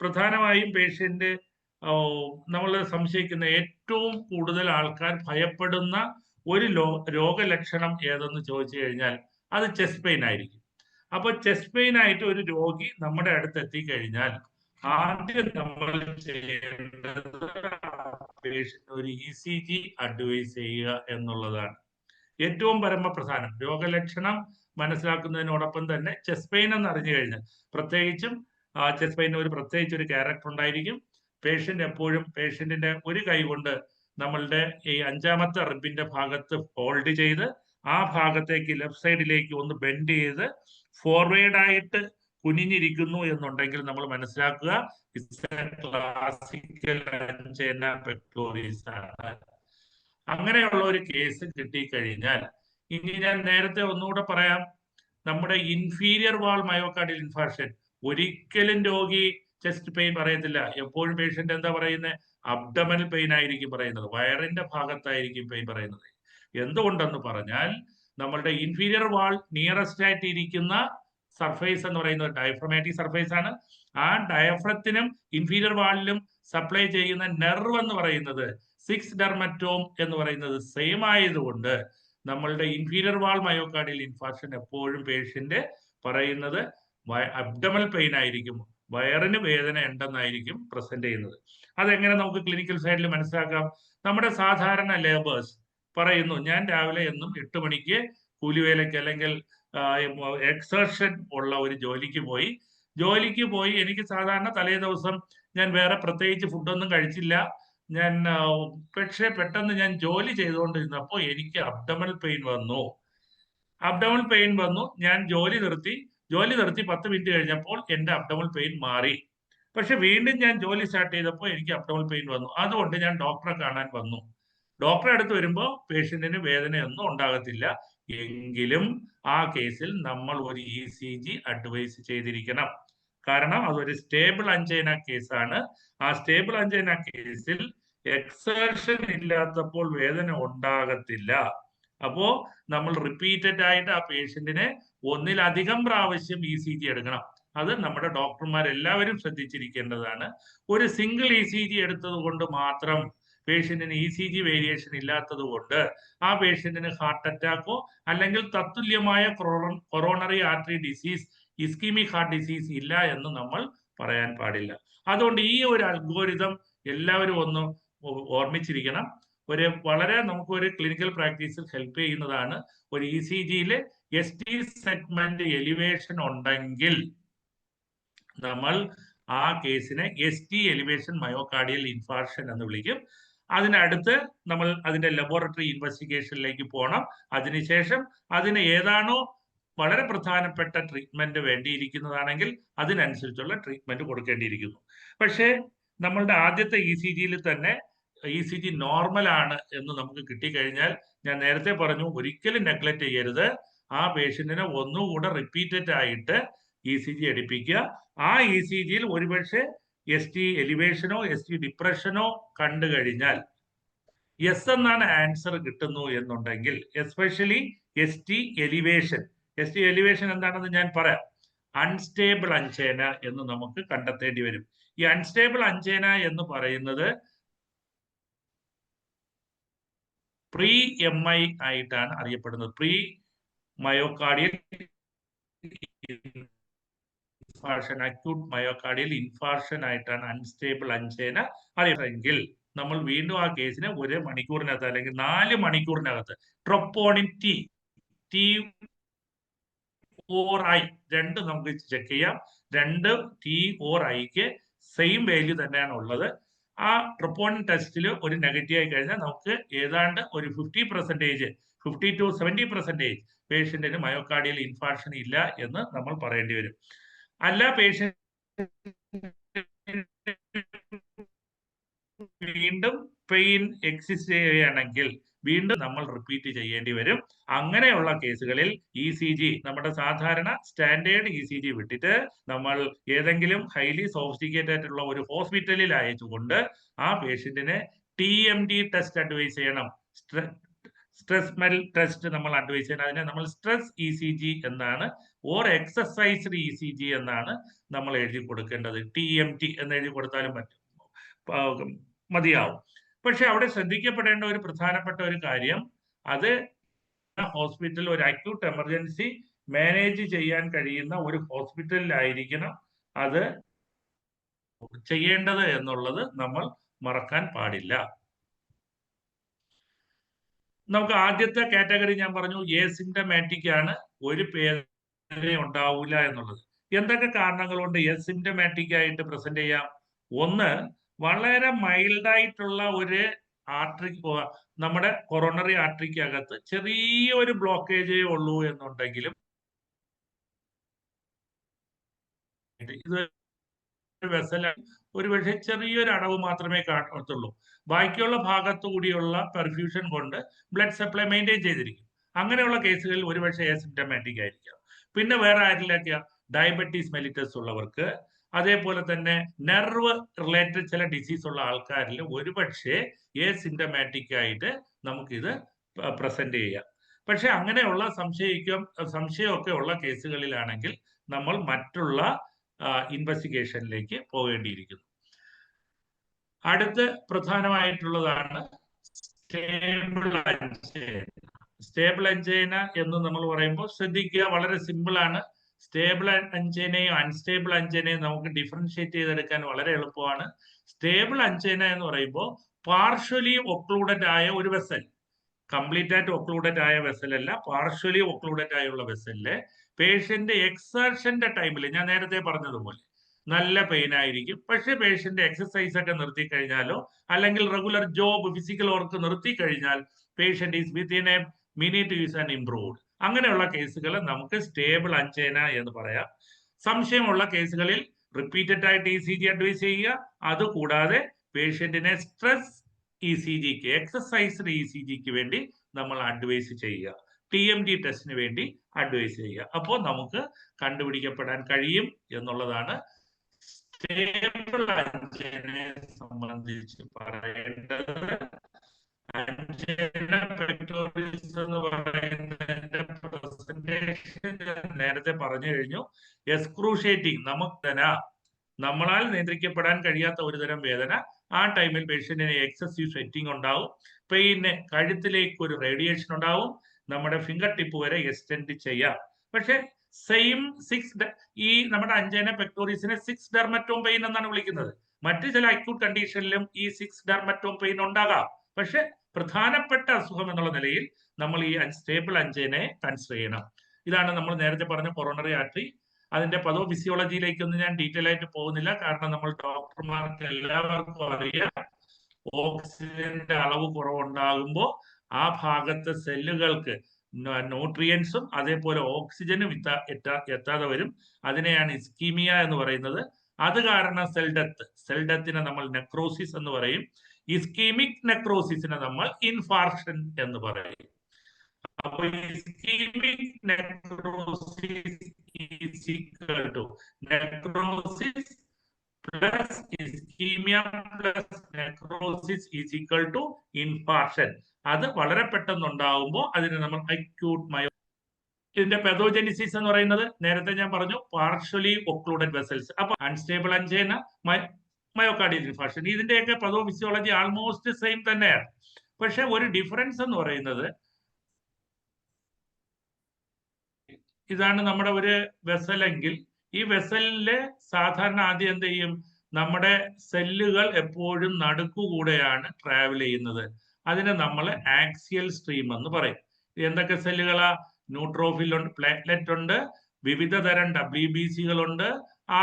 പ്രധാനമായും പേഷ്യന്റ് നമ്മൾ സംശയിക്കുന്ന ഏറ്റവും കൂടുതൽ ആൾക്കാർ ഭയപ്പെടുന്ന ഒരു രോഗലക്ഷണം ഏതെന്ന് ചോദിച്ചു കഴിഞ്ഞാൽ അത് ചെസ്റ്റ് പെയിൻ ആയിരിക്കും. അപ്പൊ ചെസ്റ്റ് പെയിൻ ആയിട്ട് ഒരു രോഗി നമ്മുടെ അടുത്ത് എത്തിക്കഴിഞ്ഞാൽ ആദ്യം നമ്മൾ ചെയ്യേണ്ടത് ഒരു ECG അഡ്വൈസ് ചെയ്യുക എന്നുള്ളതാണ് ഏറ്റവും പരമപ്രധാനം. രോഗലക്ഷണം മനസ്സിലാക്കുന്നതിനോടൊപ്പം തന്നെ ചെസ്റ്റ് പെയിൻ എന്ന് അറിഞ്ഞു കഴിഞ്ഞാൽ, പ്രത്യേകിച്ചും ചെസ്റ്റ് പെയിന് പ്രത്യേകിച്ച് ഒരു ക്യാരക്ടർ ഉണ്ടായിരിക്കും. പേഷ്യന്റ് എപ്പോഴും പേഷ്യന്റിന്റെ ഒരു കൈ കൊണ്ട് നമ്മളുടെ ഈ 5ാമത്തെ റിബിന്റെ ഭാഗത്ത് ഹോൾഡ് ചെയ്ത് ആ ഭാഗത്തേക്ക് ലെഫ്റ്റ് സൈഡിലേക്ക് ഒന്ന് ബെൻഡ് ചെയ്ത് ഫോർവേഡായിട്ട് കുനിഞ്ഞിരിക്കുന്നു എന്നുണ്ടെങ്കിൽ നമ്മൾ മനസ്സിലാക്കുക ക്ലാസിക്കൽ അഞ്ചേന പെക്ടോറിയസ് ആണ്. അങ്ങനെയുള്ള ഒരു കേസ് കിട്ടിക്കഴിഞ്ഞാൽ, ഇനി ഞാൻ നേരത്തെ ഒന്നുകൂടെ പറയാം, നമ്മുടെ ഇൻഫീരിയർ വാൾ മയോകാർഡിയൽ ഇൻഫാർക്ഷൻ ഒരിക്കലും രോഗി ചെസ്റ്റ് പെയിൻ പറയത്തില്ല. എപ്പോഴും പേഷ്യന്റ് എന്താ പറയുന്നത്? അബ്ഡമൽ പെയിൻ ആയിരിക്കും പറയുന്നത്, വയറിന്റെ ഭാഗത്തായിരിക്കും പെയിൻ പറയുന്നത്. എന്തുകൊണ്ടെന്ന് പറഞ്ഞാൽ നമ്മളുടെ ഇൻഫീരിയർ വാൾ നിയറസ്റ്റ് ആയിട്ട് ഇരിക്കുന്ന സർഫേസ് എന്ന് പറയുന്നത് ഡയഫ്രമാറ്റിക് സർഫേസ് ആണ്. ആ ഡയഫ്രത്തിനും ഇൻഫീരിയർ വാളിലും സപ്ലൈ ചെയ്യുന്ന നെർവ് എന്ന് പറയുന്നത് 6 ഡെർമറ്റോം എന്ന് പറയുന്നത് സെയിം ആയതുകൊണ്ട് നമ്മളുടെ ഇൻഫീരിയർ വാൾ മയോകാർഡിയൽ ഇൻഫാർക്ഷൻ എപ്പോഴും പേഷ്യന്റ് പറയുന്നത് അബ്ഡമൽ പെയിൻ ആയിരിക്കും, വയറിന് വേദന ഉണ്ടെന്നായിരിക്കും പ്രസന്റ് ചെയ്യുന്നത്. അതെങ്ങനെ നമുക്ക് ക്ലിനിക്കൽ സൈഡിൽ മനസ്സിലാക്കാം? നമ്മുടെ സാധാരണ ലേബേഴ്സ് പറയുന്നു, ഞാൻ രാവിലെ എന്നും 8 മണിക്ക് കൂലിവേലയ്ക്ക് അല്ലെങ്കിൽ എക്സർഷൻ ഉള്ള ഒരു ജോലിക്ക് പോയി എനിക്ക് സാധാരണ തലേ ദിവസം ഞാൻ വേറെ പ്രത്യേകിച്ച് ഫുഡൊന്നും കഴിച്ചില്ല. പക്ഷേ പെട്ടെന്ന് ഞാൻ ജോലി ചെയ്തുകൊണ്ടിരുന്നപ്പോൾ എനിക്ക് അബ്ഡമൽ പെയിൻ വന്നു. ഞാൻ ജോലി നിർത്തി 10 മിനിറ്റ് കഴിഞ്ഞപ്പോൾ എൻ്റെ അബ്ഡമൽ പെയിൻ മാറി. പക്ഷെ വീണ്ടും ഞാൻ ജോലി സ്റ്റാർട്ട് ചെയ്തപ്പോൾ എനിക്ക് അബ്ഡമൽ പെയിൻ വന്നു. അതുകൊണ്ട് ഞാൻ ഡോക്ടറെ കാണാൻ വന്നു. ഡോക്ടറെ അടുത്ത് വരുമ്പോൾ പേഷ്യന്റിന് വേദനയൊന്നും ഉണ്ടാകത്തില്ല. എങ്കിലും ആ കേസിൽ നമ്മൾ ഒരു ECG അഡ്വൈസ് ചെയ്തിരിക്കണം. കാരണം അതൊരു സ്റ്റേബിൾ അഞ്ചൈന കേസാണ്. ആ സ്റ്റേബിൾ അഞ്ചൈന കേസിൽ എക്സർഷൻ ഇല്ലാത്തപ്പോൾ വേദന ഉണ്ടാകത്തില്ല. അപ്പോ നമ്മൾ റിപ്പീറ്റഡ് ആയിട്ട് ആ പേഷ്യന്റിനെ ഒന്നിലധികം പ്രാവശ്യം ECG എടുക്കണം. അത് നമ്മുടെ ഡോക്ടർമാരെല്ലാവരും ശ്രദ്ധിച്ചിരിക്കേണ്ടതാണ്. ഒരു സിംഗിൾ ECG എടുത്തത് കൊണ്ട് മാത്രം പേഷ്യന്റിന് ECG വേരിയേഷൻ ഇല്ലാത്തത് കൊണ്ട് ആ പേഷ്യന്റിന് ഹാർട്ട് അറ്റാക്കോ അല്ലെങ്കിൽ തത്തുല്യമായ coronary artery disease, ischemic heart disease ഇല്ല എന്ന് നമ്മൾ പറയാൻ പാടില്ല. അതുകൊണ്ട് ഈ ഒരു അൽഗോരിതം എല്ലാവരും ഒന്ന് ഓർമ്മിച്ചിരിക്കണം. വളരെ നമുക്ക് ഒരു ക്ലിനിക്കൽ പ്രാക്ടീസിൽ ഹെൽപ്പ് ചെയ്യുന്നതാണ്. ഒരു ECGയിൽ ST സെഗ്മെന്റ് എലിവേഷൻ ഉണ്ടെങ്കിൽ നമ്മൾ ആ കേസിനെ ST എലിവേഷൻ മയോകാർഡിയൽ ഇൻഫാർഷൻ എന്ന് വിളിക്കും. അതിനടുത്ത് നമ്മൾ അതിന്റെ ലബോറട്ടറി ഇൻവെസ്റ്റിഗേഷനിലേക്ക് പോകണം. അതിനുശേഷം അതിന് ഏതാണോ വളരെ പ്രധാനപ്പെട്ട ട്രീറ്റ്മെന്റ് വേണ്ടിയിരിക്കുന്നതാണെങ്കിൽ അതിനനുസരിച്ചുള്ള ട്രീറ്റ്മെന്റ് കൊടുക്കേണ്ടിയിരിക്കുന്നു. പക്ഷേ നമ്മളുടെ ആദ്യത്തെ ECGയിൽ തന്നെ ECG നോർമൽ ആണ് എന്ന് നമുക്ക് കിട്ടിക്കഴിഞ്ഞാൽ ഞാൻ നേരത്തെ പറഞ്ഞു, ഒരിക്കലും നെഗ്ലക്ട് ചെയ്യരുത്. ആ പേഷ്യന്റിനെ ഒന്നുകൂടെ റിപ്പീറ്റഡ് ആയിട്ട് ECG എടുപ്പിക്കുക. ആ ECGയിൽ ഒരുപക്ഷെ ST എലിവേഷനോ ST ഡിപ്രഷനോ കണ്ടു കഴിഞ്ഞാൽ യെസ് എന്നാണ് ആൻസർ കിട്ടുന്നു എന്നുണ്ടെങ്കിൽ, എസ്പെഷ്യലി ST എലിവേഷൻ എന്താണെന്ന് ഞാൻ പറയാം. അൺസ്റ്റേബിൾ അഞ്ചേന എന്ന് നമുക്ക് കണ്ടെത്തേണ്ടി വരും. ഈ അൺസ്റ്റേബിൾ അഞ്ചേന എന്ന് പറയുന്നത് പ്രീ MI ആയിട്ടാണ് അറിയപ്പെടുന്നത്. Pre myocardial infarction, acute myocardial infarction ആയിട്ടാണ് അൺസ്റ്റേബിൾ അഞ്ചേന അറിയപ്പെടുന്നതെങ്കിൽ നമ്മൾ വീണ്ടും ആ കേസിനെ 1 മണിക്കൂറിനകത്ത് അല്ലെങ്കിൽ 4 മണിക്കൂറിനകത്ത് ട്രോപ്പോണിൻ T/I രണ്ട് നമുക്ക് ചെക്ക് ചെയ്യാം. 2 T/Iക്ക് സെയിം വാല്യൂ തന്നെയാണ് ഉള്ളത്. ആ ട്രോപ്പോണിൻ ടെസ്റ്റിൽ ഒരു നെഗറ്റീവ് ആയി കഴിഞ്ഞാൽ നമുക്ക് ഏതാണ്ട് ഒരു 50% 50 to 70% പേഷ്യന്റിന് മയോകാർഡിയൽ ഇൻഫാർഷൻ ഇല്ല എന്ന് നമ്മൾ പറയേണ്ടി വരും. അല്ല പേഷ്യന്റ് വീണ്ടും പെയിൻ എക്സിസ്റ്റ് ചെയ്യുകയാണെങ്കിൽ വീണ്ടും നമ്മൾ റിപ്പീറ്റ് ചെയ്യേണ്ടി വരും. അങ്ങനെയുള്ള കേസുകളിൽ ECG നമ്മുടെ സാധാരണ സ്റ്റാൻഡേർഡ് ECG വിട്ടിട്ട് നമ്മൾ ഏതെങ്കിലും ഹൈലി സോഫിസ്റ്റിക്കേറ്റഡ് ആയിട്ടുള്ള ഒരു ഹോസ്പിറ്റലിൽ അയച്ചുകൊണ്ട് ആ പേഷ്യന്റിനെ TMT ടെസ്റ്റ് അഡ്വൈസ് ചെയ്യണം. സ്ട്രെസ് ടെസ്റ്റ് നമ്മൾ അഡ്വൈസ് ചെയ്യണം. അതിനെ നമ്മൾ സ്ട്രെസ് ECG എന്നാണ്, ഓർ എക്സസൈസ്ഡ് ECG എന്നാണ് നമ്മൾ എഴുതി കൊടുക്കേണ്ടത്. TMT എന്ന് എഴുതി കൊടുത്താലും മതിയാവും. പക്ഷെ അവിടെ ശ്രദ്ധിക്കപ്പെടേണ്ട ഒരു പ്രധാനപ്പെട്ട ഒരു കാര്യം, അത് ഹോസ്പിറ്റൽ ഒരു അക്യൂട്ട് എമർജൻസി മാനേജ് ചെയ്യാൻ കഴിയുന്ന ഒരു ഹോസ്പിറ്റലിലായിരിക്കണം അത് ചെയ്യേണ്ടത് എന്നുള്ളത് നമ്മൾ മറക്കാൻ പാടില്ല. നമുക്ക് ആദ്യത്തെ കാറ്റഗറി ഞാൻ പറഞ്ഞു എസിംപ്റ്റമാറ്റിക് ആണ്, ഒരു പേര് ഉണ്ടാവില്ല എന്നുള്ളത്. എന്തൊക്കെ കാരണങ്ങൾ കൊണ്ട് എസിംപ്റ്റമാറ്റിക് ആയിട്ട് പ്രസന്റ് ചെയ്യാം? ഒന്ന്, വളരെ മൈൽഡായിട്ടുള്ള ഒരു ആർട്ടറി, നമ്മുടെ കൊറോണറി ആർട്ടറിക്കകത്ത് ചെറിയൊരു ബ്ലോക്കേജേ ഉള്ളൂ എന്നുണ്ടെങ്കിലും ഇത് വെസലാണ്, ഒരുപക്ഷെ ചെറിയൊരു അടവ് മാത്രമേ കാണത്തുള്ളൂ. ബാക്കിയുള്ള ഭാഗത്തു കൂടിയുള്ള പെർഫ്യൂഷൻ കൊണ്ട് ബ്ലഡ് സപ്ലൈ മെയിൻറ്റെയിൻ ചെയ്തിരിക്കും. അങ്ങനെയുള്ള കേസുകളിൽ ഒരുപക്ഷെ എസിംപ്റ്റമാറ്റിക് ആയിരിക്കാം. പിന്നെ വേറെ ആരിലൊക്കെയാ? ഡയബറ്റീസ് മെലിറ്റസ് ഉള്ളവർക്ക്, അതേപോലെ തന്നെ നെർവ് റിലേറ്റഡ് ചില ഡിസീസ് ഉള്ള ആൾക്കാരിൽ ഒരുപക്ഷെ എസിംപ്റ്റമാറ്റിക് ആയിട്ട് നമുക്കിത് പ്രസന്റ് ചെയ്യാം. പക്ഷെ അങ്ങനെയുള്ള സംശയമൊക്കെ ഉള്ള കേസുകളിലാണെങ്കിൽ നമ്മൾ മറ്റുള്ള ഇൻവെസ്റ്റിഗേഷനിലേക്ക് പോകേണ്ടിയിരിക്കുന്നു. അടുത്ത് പ്രധാനമായിട്ടുള്ളതാണ് സ്റ്റേബിൾ അഞ്ചൈന എന്ന് നമ്മൾ പറയുമ്പോൾ ശ്രദ്ധിക്കുക, വളരെ സിമ്പിൾ ആണ്. സ്റ്റേബിൾ അഞ്ചൈനയും അൺസ്റ്റേബിൾ അഞ്ചൈനയും നമുക്ക് ഡിഫറൻഷിയേറ്റ് ചെയ്തെടുക്കാൻ വളരെ എളുപ്പമാണ്. സ്റ്റേബിൾ അഞ്ചൈന എന്ന് പറയുമ്പോൾ പാർഷ്യലി ഒക്ലൂഡഡ് ആയ ഒരു വെസൽ, കംപ്ലീറ്റ് ആയിട്ട് ഒക്ലൂഡഡ് ആയ വെസൽ അല്ല, പാർഷ്യലി ഒക്ലൂഡഡ് ആയുള്ള വെസലില് പേഷ്യന്റ് എക്സർഷന്റെ ടൈമിൽ ഞാൻ നേരത്തെ പറഞ്ഞതുപോലെ നല്ല പെയിൻ ആയിരിക്കും. പക്ഷെ പേഷ്യന്റ് എക്സസൈസ് ഒക്കെ നിർത്തി കഴിഞ്ഞാലോ അല്ലെങ്കിൽ റെഗുലർ ജോബ് ഫിസിക്കൽ വർക്ക് നിർത്തി കഴിഞ്ഞാൽ patient is within A minute is and improved. അങ്ങനെയുള്ള കേസുകൾ നമുക്ക് സ്റ്റേബിൾ അഞ്ചൈന എന്ന് പറയാം. സംശയമുള്ള കേസുകളിൽ റിപ്പീറ്റഡ് ആയിട്ട് ECG അഡ്വൈസ് ചെയ്യുക. അതുകൂടാതെ പേഷ്യന്റിനെ സ്ട്രെസ് ECGക്ക്, എക്സസൈസ്ഡ് ECGക്ക് വേണ്ടി നമ്മൾ അഡ്വൈസ് ചെയ്യുക. TMT ടെസ്റ്റിന് വേണ്ടി അഡ്വൈസ് ചെയ്യുക. അപ്പോൾ നമുക്ക് കണ്ടുപിടിക്കപ്പെടാൻ കഴിയും എന്നുള്ളതാണ് സ്റ്റേബിൾ അഞ്ചൈനയെ സംബന്ധിച്ച് പറയേണ്ടത്. അഞ്ചൈന പെക്ടോറിയൽസ് എന്ന് പറയുന്നതിന്റെ പ്രസന്റേഷൻ നേരത്തെ പറഞ്ഞു കഴിഞ്ഞു. എക്സ്ക്രൂഷിയേറ്റിംഗ്, നമ്മളാൽ നിയന്ത്രിക്കപ്പെടാൻ കഴിയാത്ത ഒരു തരം വേദന. ആ ടൈമിൽ പേഷ്യന്റിന് എക്സസീവ് സ്വെറ്റിംഗ് ഉണ്ടാവും, പെയിന്, കഴുത്തിലേക്ക് ഒരു റേഡിയേഷൻ ഉണ്ടാവും, നമ്മുടെ ഫിംഗർ ടിപ്പ് വരെ എക്സ്റ്റെൻഡ് ചെയ്യാം. പക്ഷെ സെയിം ഈ നമ്മുടെ അഞ്ജന പെക്ടോറിസിനെ 6 ഡെർമറ്റോം പെയിൻ എന്നാണ് വിളിക്കുന്നത്. മറ്റു ചില അക്യൂട്ട് കണ്ടീഷനിലും ഈ 6 ഡെർമറ്റോം പെയിൻ ഉണ്ടാകാം. പക്ഷെ പ്രധാനപ്പെട്ട അസുഖം എന്നുള്ള നിലയിൽ നമ്മൾ ഈ സ്റ്റേബിൾ അഞ്ജനെ കൺസിഡർ ചെയ്യണം. ഇതാണ് നമ്മൾ നേരത്തെ പറഞ്ഞ കൊറോണറി ആർട്ടറി. അതിന്റെ പതോഫിസിയോളജിയിലേക്കൊന്നും ഞാൻ ഡീറ്റെയിൽ ആയിട്ട് പോകുന്നില്ല, കാരണം നമ്മൾ ഡോക്ടർമാർക്ക് എല്ലാവർക്കും അറിയാം ഓക്സിജന്റെ അളവ് കുറവുണ്ടാകുമ്പോൾ ആ ഭാഗത്തെ സെല്ലുകൾക്ക് ന്യൂട്രിയൻസും അതേപോലെ ഓക്സിജനും എത്താതെ വരും. അതിനെയാണ് ഇസ്കീമിയ എന്ന് പറയുന്നത്. അത് കാരണം സെൽ ഡെത്തിനെ നമ്മൾ നെക്രോസിസ് എന്ന് പറയും. ഇസ്കീമിക് നെക്രോസിസിനെ നമ്മൾ ഇൻഫാർക്ഷൻ എന്ന് പറയും. അപ്പോൾ ischemic necrosis is equal to necrosis plus ischemia plus necrosis is equal to infarction. അത് വളരെ പെട്ടെന്ന് ഉണ്ടാവുമ്പോൾ അതിനെ നമ്മൾ അക്യൂട്ട് മയോ. ഇതിന്റെ പെതോജെനിസിസ് എന്ന് പറയുന്നത് നേരത്തെ ഞാൻ പറഞ്ഞു, പാർഷ്യലി ഒക്ലൂഡഡ് വെസൽസ്. അപ്പൊ അൺസ്റ്റേബിൾ അഞ്ജന, മയോകാർഡിയൽ ഇൻഫാർക്ഷൻ, ഇതിന്റെയൊക്കെ പതോഫിസിയോളജി ആൾമോസ്റ്റ് സെയിം തന്നെയാണ്. പക്ഷെ ഒരു ഡിഫറൻസ് എന്ന് പറയുന്നത്, ഇതാണ് നമ്മുടെ ഒരു വെസലെങ്കിൽ ഈ വെസലില് സാധാരണ ആദ്യം എന്ത് ചെയ്യും, നമ്മുടെ സെല്ലുകൾ എപ്പോഴും നടുക്കുകൂടെയാണ് ട്രാവൽ ചെയ്യുന്നത്. അതിനെ നമ്മൾ ആക്സിയൽ സ്ട്രീം എന്ന് പറയും. എന്തൊക്കെ സെല്ലുകളാ? ന്യൂട്രോഫിൽ ഉണ്ട്, പ്ലേറ്റ്ലെറ്റ് ഉണ്ട്, വിവിധ തരം WBCകളുണ്ട്,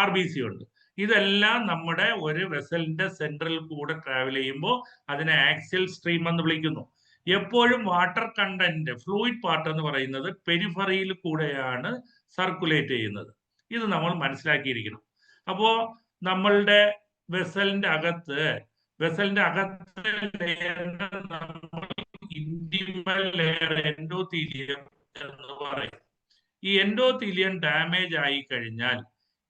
RBC ഉണ്ട്. ഇതെല്ലാം നമ്മുടെ ഒരു വെസലിന്റെ സെൻട്രൽ കൂടെ ട്രാവൽ ചെയ്യുമ്പോൾ അതിനെ ആക്സിയൽ സ്ട്രീം എന്ന് വിളിക്കുന്നു. എപ്പോഴും വാട്ടർ കണ്ടന്റ്, ഫ്ലൂയിഡ് പാർട്ട് എന്ന് പറയുന്നത് പെരിഫറിയിൽ കൂടെയാണ് സർക്കുലേറ്റ് ചെയ്യുന്നത്. ഇത് നമ്മൾ മനസ്സിലാക്കിയിരിക്കണം. അപ്പോ നമ്മളുടെ വെസലിന്റെ അകത്ത് നമ്മൾ ഇന്റിമൽ ലെയർ എൻഡോത്തീലിയം എന്ന് പറയും. ഈ എൻഡോത്തീലിയം ഡാമേജ് ആയി കഴിഞ്ഞാൽ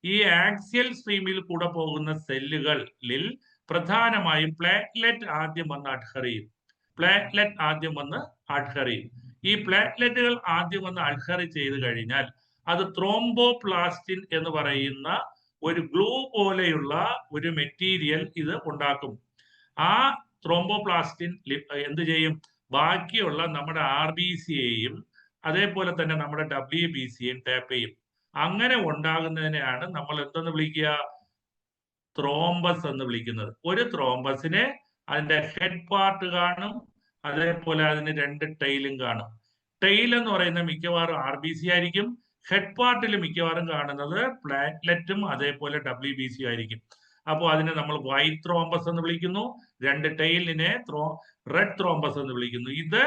ഈ ആക്സിയൽ സ്ട്രീമിൽ കൂടെ പോകുന്ന സെല്ലുകളിൽ പ്രധാനമായും പ്ലേറ്റ്ലെറ്റ് ആദ്യം വന്ന് അഡ്ഹർ ചെയ്യും. ഈ പ്ലേറ്റ്ലെറ്റുകൾ ആദ്യം വന്ന് അഡ്ഹർ ചെയ്ത് കഴിഞ്ഞാൽ അത് ത്രോംബോപ്ലാസ്റ്റിൻ എന്ന് പറയുന്ന ഒരു ഗ്ലൂ പോലെയുള്ള ഒരു മെറ്റീരിയൽ ഇത് ഉണ്ടാക്കും. ആ ത്രോംബോപ്ലാസ്റ്റിൻ എന്ത് ചെയ്യും? ബാക്കിയുള്ള നമ്മുടെ RBCയെയും അതേപോലെ തന്നെ നമ്മുടെ WBCയെയും ടാപ്പ് ചെയ്യും. അങ്ങനെ ഉണ്ടാകുന്നതിനെയാണ് നമ്മൾ എന്തെന്ന് വിളിക്കുക? ത്രോംബസ് എന്ന് വിളിക്കുന്നത്. ഒരു ത്രോംബസിനെ അതിന്റെ ഹെഡ് പാർട്ട് കാണും, അതേപോലെ അതിന് 2 ടൈലും കാണും. ടൈൽ എന്ന് പറയുന്നത് മിക്കവാറും RBC ആയിരിക്കും. ഹെഡ് പാർട്ടിൽ മിക്കവാറും കാണുന്നത് പ്ലേറ്റ്ലെറ്റും അതേപോലെ WBC ആയിരിക്കും. അപ്പോൾ അതിനെ നമ്മൾ വൈറ്റ് ത്രോംബസ് എന്ന് വിളിക്കുന്നു. 2 ടൈലിനെ റെഡ് ത്രോംബസ് എന്ന് വിളിക്കുന്നു. ഇത്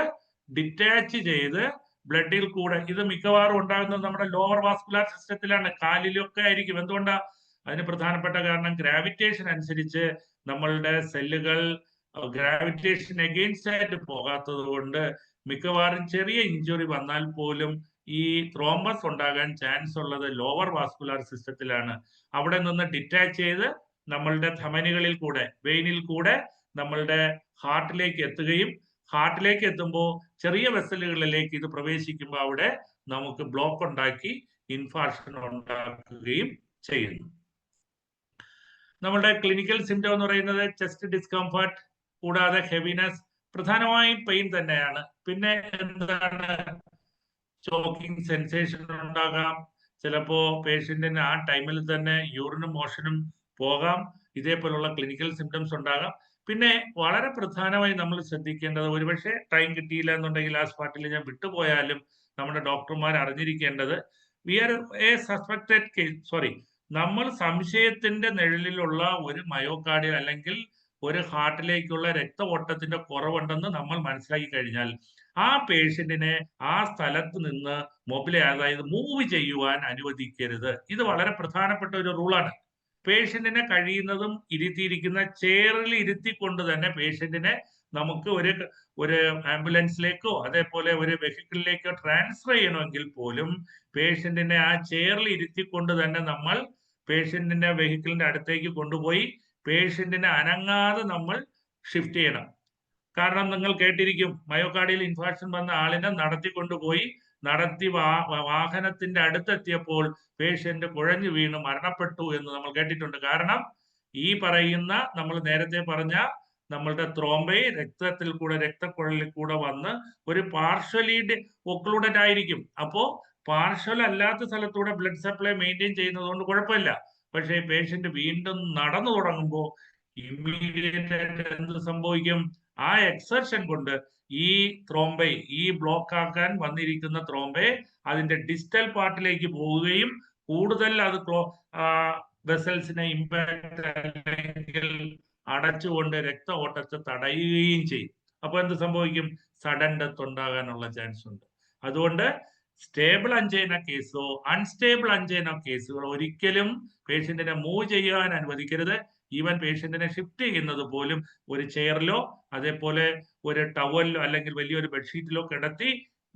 ഡിറ്റാച്ച് ചെയ്ത് ബ്ലഡിൽ കൂടെ, ഇത് മിക്കവാറും ഉണ്ടാകുന്നത് നമ്മുടെ ലോവർ വാസ്കുലാർ സിസ്റ്റത്തിലാണ്, കാലിലൊക്കെ ആയിരിക്കും. എന്തുകൊണ്ടാ? അതിന് പ്രധാനപ്പെട്ട കാരണം ഗ്രാവിറ്റേഷൻ അനുസരിച്ച് നമ്മളുടെ സെല്ലുകൾ ഗ്രാവിറ്റേഷൻ എഗെയിൻസ്റ്റ് ആയിട്ട് പോകാത്തത് കൊണ്ട് മിക്കവാറും ചെറിയ ഇഞ്ചുറി വന്നാൽ പോലും ഈ ത്രോംബസ് ഉണ്ടാകാൻ ചാൻസ് ഉള്ളത് ലോവർ വാസ്കുലാർ സിസ്റ്റത്തിലാണ്. അവിടെ നിന്ന് ഡിറ്റാച്ച് ചെയ്ത് നമ്മളുടെ ധമനികളിൽ കൂടെ, വെയിനിൽ കൂടെ നമ്മളുടെ ഹാർട്ടിലേക്ക് എത്തുകയും ഹാർട്ടിലേക്ക് എത്തുമ്പോൾ ചെറിയ വെസലുകളിലേക്ക് ഇത് പ്രവേശിക്കുമ്പോൾ അവിടെ നമുക്ക് ബ്ലോക്ക് ഉണ്ടാക്കി ഇൻഫാർക്ഷൻ ഉണ്ടാക്കുകയും ചെയ്യുന്നു. നമ്മുടെ ക്ലിനിക്കൽ സിംറ്റം എന്ന് പറയുന്നത് ചെസ്റ്റ് ഡിസ്കംഫർട്ട്, കൂടാതെ ഹെവിനെസ്, പ്രധാനമായും പെയിൻ തന്നെയാണ്. പിന്നെ എന്താണ്? ചോക്കിംഗ് സെൻസേഷൻ ഉണ്ടാകാം. ചിലപ്പോ പേഷ്യന്റിന് ആ ടൈമിൽ തന്നെ യൂറിനും മോഷനും പോകാം. ഇതേപോലുള്ള ക്ലിനിക്കൽ സിംറ്റംസ് ഉണ്ടാകാം. പിന്നെ വളരെ പ്രധാനമായി നമ്മൾ ശ്രദ്ധിക്കേണ്ടത്, ഒരുപക്ഷെ ടൈം കിട്ടിയില്ല എന്നുണ്ടെങ്കിൽ ആ സ്പോട്ടിൽ ഞാൻ വിട്ടുപോയാലും നമ്മുടെ ഡോക്ടർമാർ അറിഞ്ഞിരിക്കേണ്ടത്, നമ്മൾ സംശയത്തിന്റെ നിഴലിലുള്ള ഒരു മയോകാർഡിയൽ അല്ലെങ്കിൽ ഒരു ഹാർട്ടിലേക്കുള്ള രക്തഓട്ടത്തിന്റെ കുറവുണ്ടെന്ന് നമ്മൾ മനസ്സിലാക്കി കഴിഞ്ഞാൽ ആ പേഷ്യന്റിനെ ആ സ്ഥലത്ത് നിന്ന് അതായത് മൂവ് ചെയ്യുവാൻ അനുവദിക്കരുത്. ഇത് വളരെ പ്രധാനപ്പെട്ട ഒരു റൂളാണ്. പേഷ്യന്റിനെ കഴിയുന്നതും ഇരുത്തിയിരിക്കുന്ന ചെയറിൽ ഇരുത്തിക്കൊണ്ട് തന്നെ പേഷ്യന്റിനെ നമുക്ക് ഒരു ആംബുലൻസിലേക്കോ അതേപോലെ ഒരു വെഹിക്കിളിലേക്കോ ട്രാൻസ്ഫർ ചെയ്യണമെങ്കിൽ പോലും പേഷ്യന്റിനെ ആ ചെയറിൽ ഇരുത്തിക്കൊണ്ട് തന്നെ നമ്മൾ പേഷ്യന്റിന്റെ വെഹിക്കിളിന്റെ അടുത്തേക്ക് കൊണ്ടുപോയി പേഷ്യന്റിനെ അനങ്ങാതെ നമ്മൾ ഷിഫ്റ്റ് ചെയ്യണം. കാരണം നിങ്ങൾ കേട്ടിരിക്കും, മയോകാർഡിയൽ ഇൻഫാർക്ഷൻ വന്ന ആളിനെ നടത്തിക്കൊണ്ടുപോയി നടത്തി വാഹനത്തിന്റെ അടുത്തെത്തിയപ്പോൾ പേഷ്യന്റ് കുഴഞ്ഞു വീണ് മരണപ്പെട്ടു എന്ന് നമ്മൾ കേട്ടിട്ടുണ്ട്. കാരണം ഈ പറയുന്ന നമ്മൾ നേരത്തെ പറഞ്ഞ നമ്മളുടെ ത്രോംബൈ രക്തത്തിൽ കൂടെ രക്തക്കുഴലിൽ കൂടെ വന്ന് ഒരു പാർഷ്യലി ഒക്ലൂഡഡ് ആയിരിക്കും. അപ്പോ പാർഷ്യൽ അല്ലാത്ത സ്ഥലത്തൂടെ ബ്ലഡ് സപ്ലൈ മെയിൻറ്റെയിൻ ചെയ്യുന്നത് കൊണ്ട് കുഴപ്പമില്ല. പക്ഷേ പേഷ്യന്റ് വീണ്ടും നടന്നു തുടങ്ങുമ്പോൾ ഇമ്മീഡിയറ്റ് ആയിട്ട് എന്ത് സംഭവിക്കും? ആ എക്സർഷൻ കൊണ്ട് ഈ ത്രോംബൈ, ഈ ബ്ലോക്ക് ആക്കാൻ വന്നിരിക്കുന്ന ത്രോംബൈ അതിന്റെ ഡിസ്റ്റൽ പാർട്ടിലേക്ക് പോവുകയും കൂടുതൽ അത് വെസൽസിനെ ഇമ്പാക്ട് അല്ലെങ്കിൽ അടച്ചുകൊണ്ട് രക്ത ഓട്ടത്തെ തടയുകയും ചെയ്യും. അപ്പൊ എന്ത് സംഭവിക്കും? സഡൻ ഡെത്ത് ഉണ്ടാകാനുള്ള ചാൻസ് ഉണ്ട്. അതുകൊണ്ട് സ്റ്റേബിൾ അഞ്ചൈന കേസോ അൺസ്റ്റേബിൾ അഞ്ചൈന കേസുകൾ ഒരിക്കലും പേഷ്യന്റിനെ മൂവ് ചെയ്യാൻ അനുവദിക്കരുത്. ഈവൻ പേഷ്യന്റിനെ ഷിഫ്റ്റ് ചെയ്യുന്നത് പോലും ഒരു ചെയറിലോ അതേപോലെ ഒരു ടവലിലോ അല്ലെങ്കിൽ വലിയൊരു ബെഡ്ഷീറ്റിലോ കിടത്തി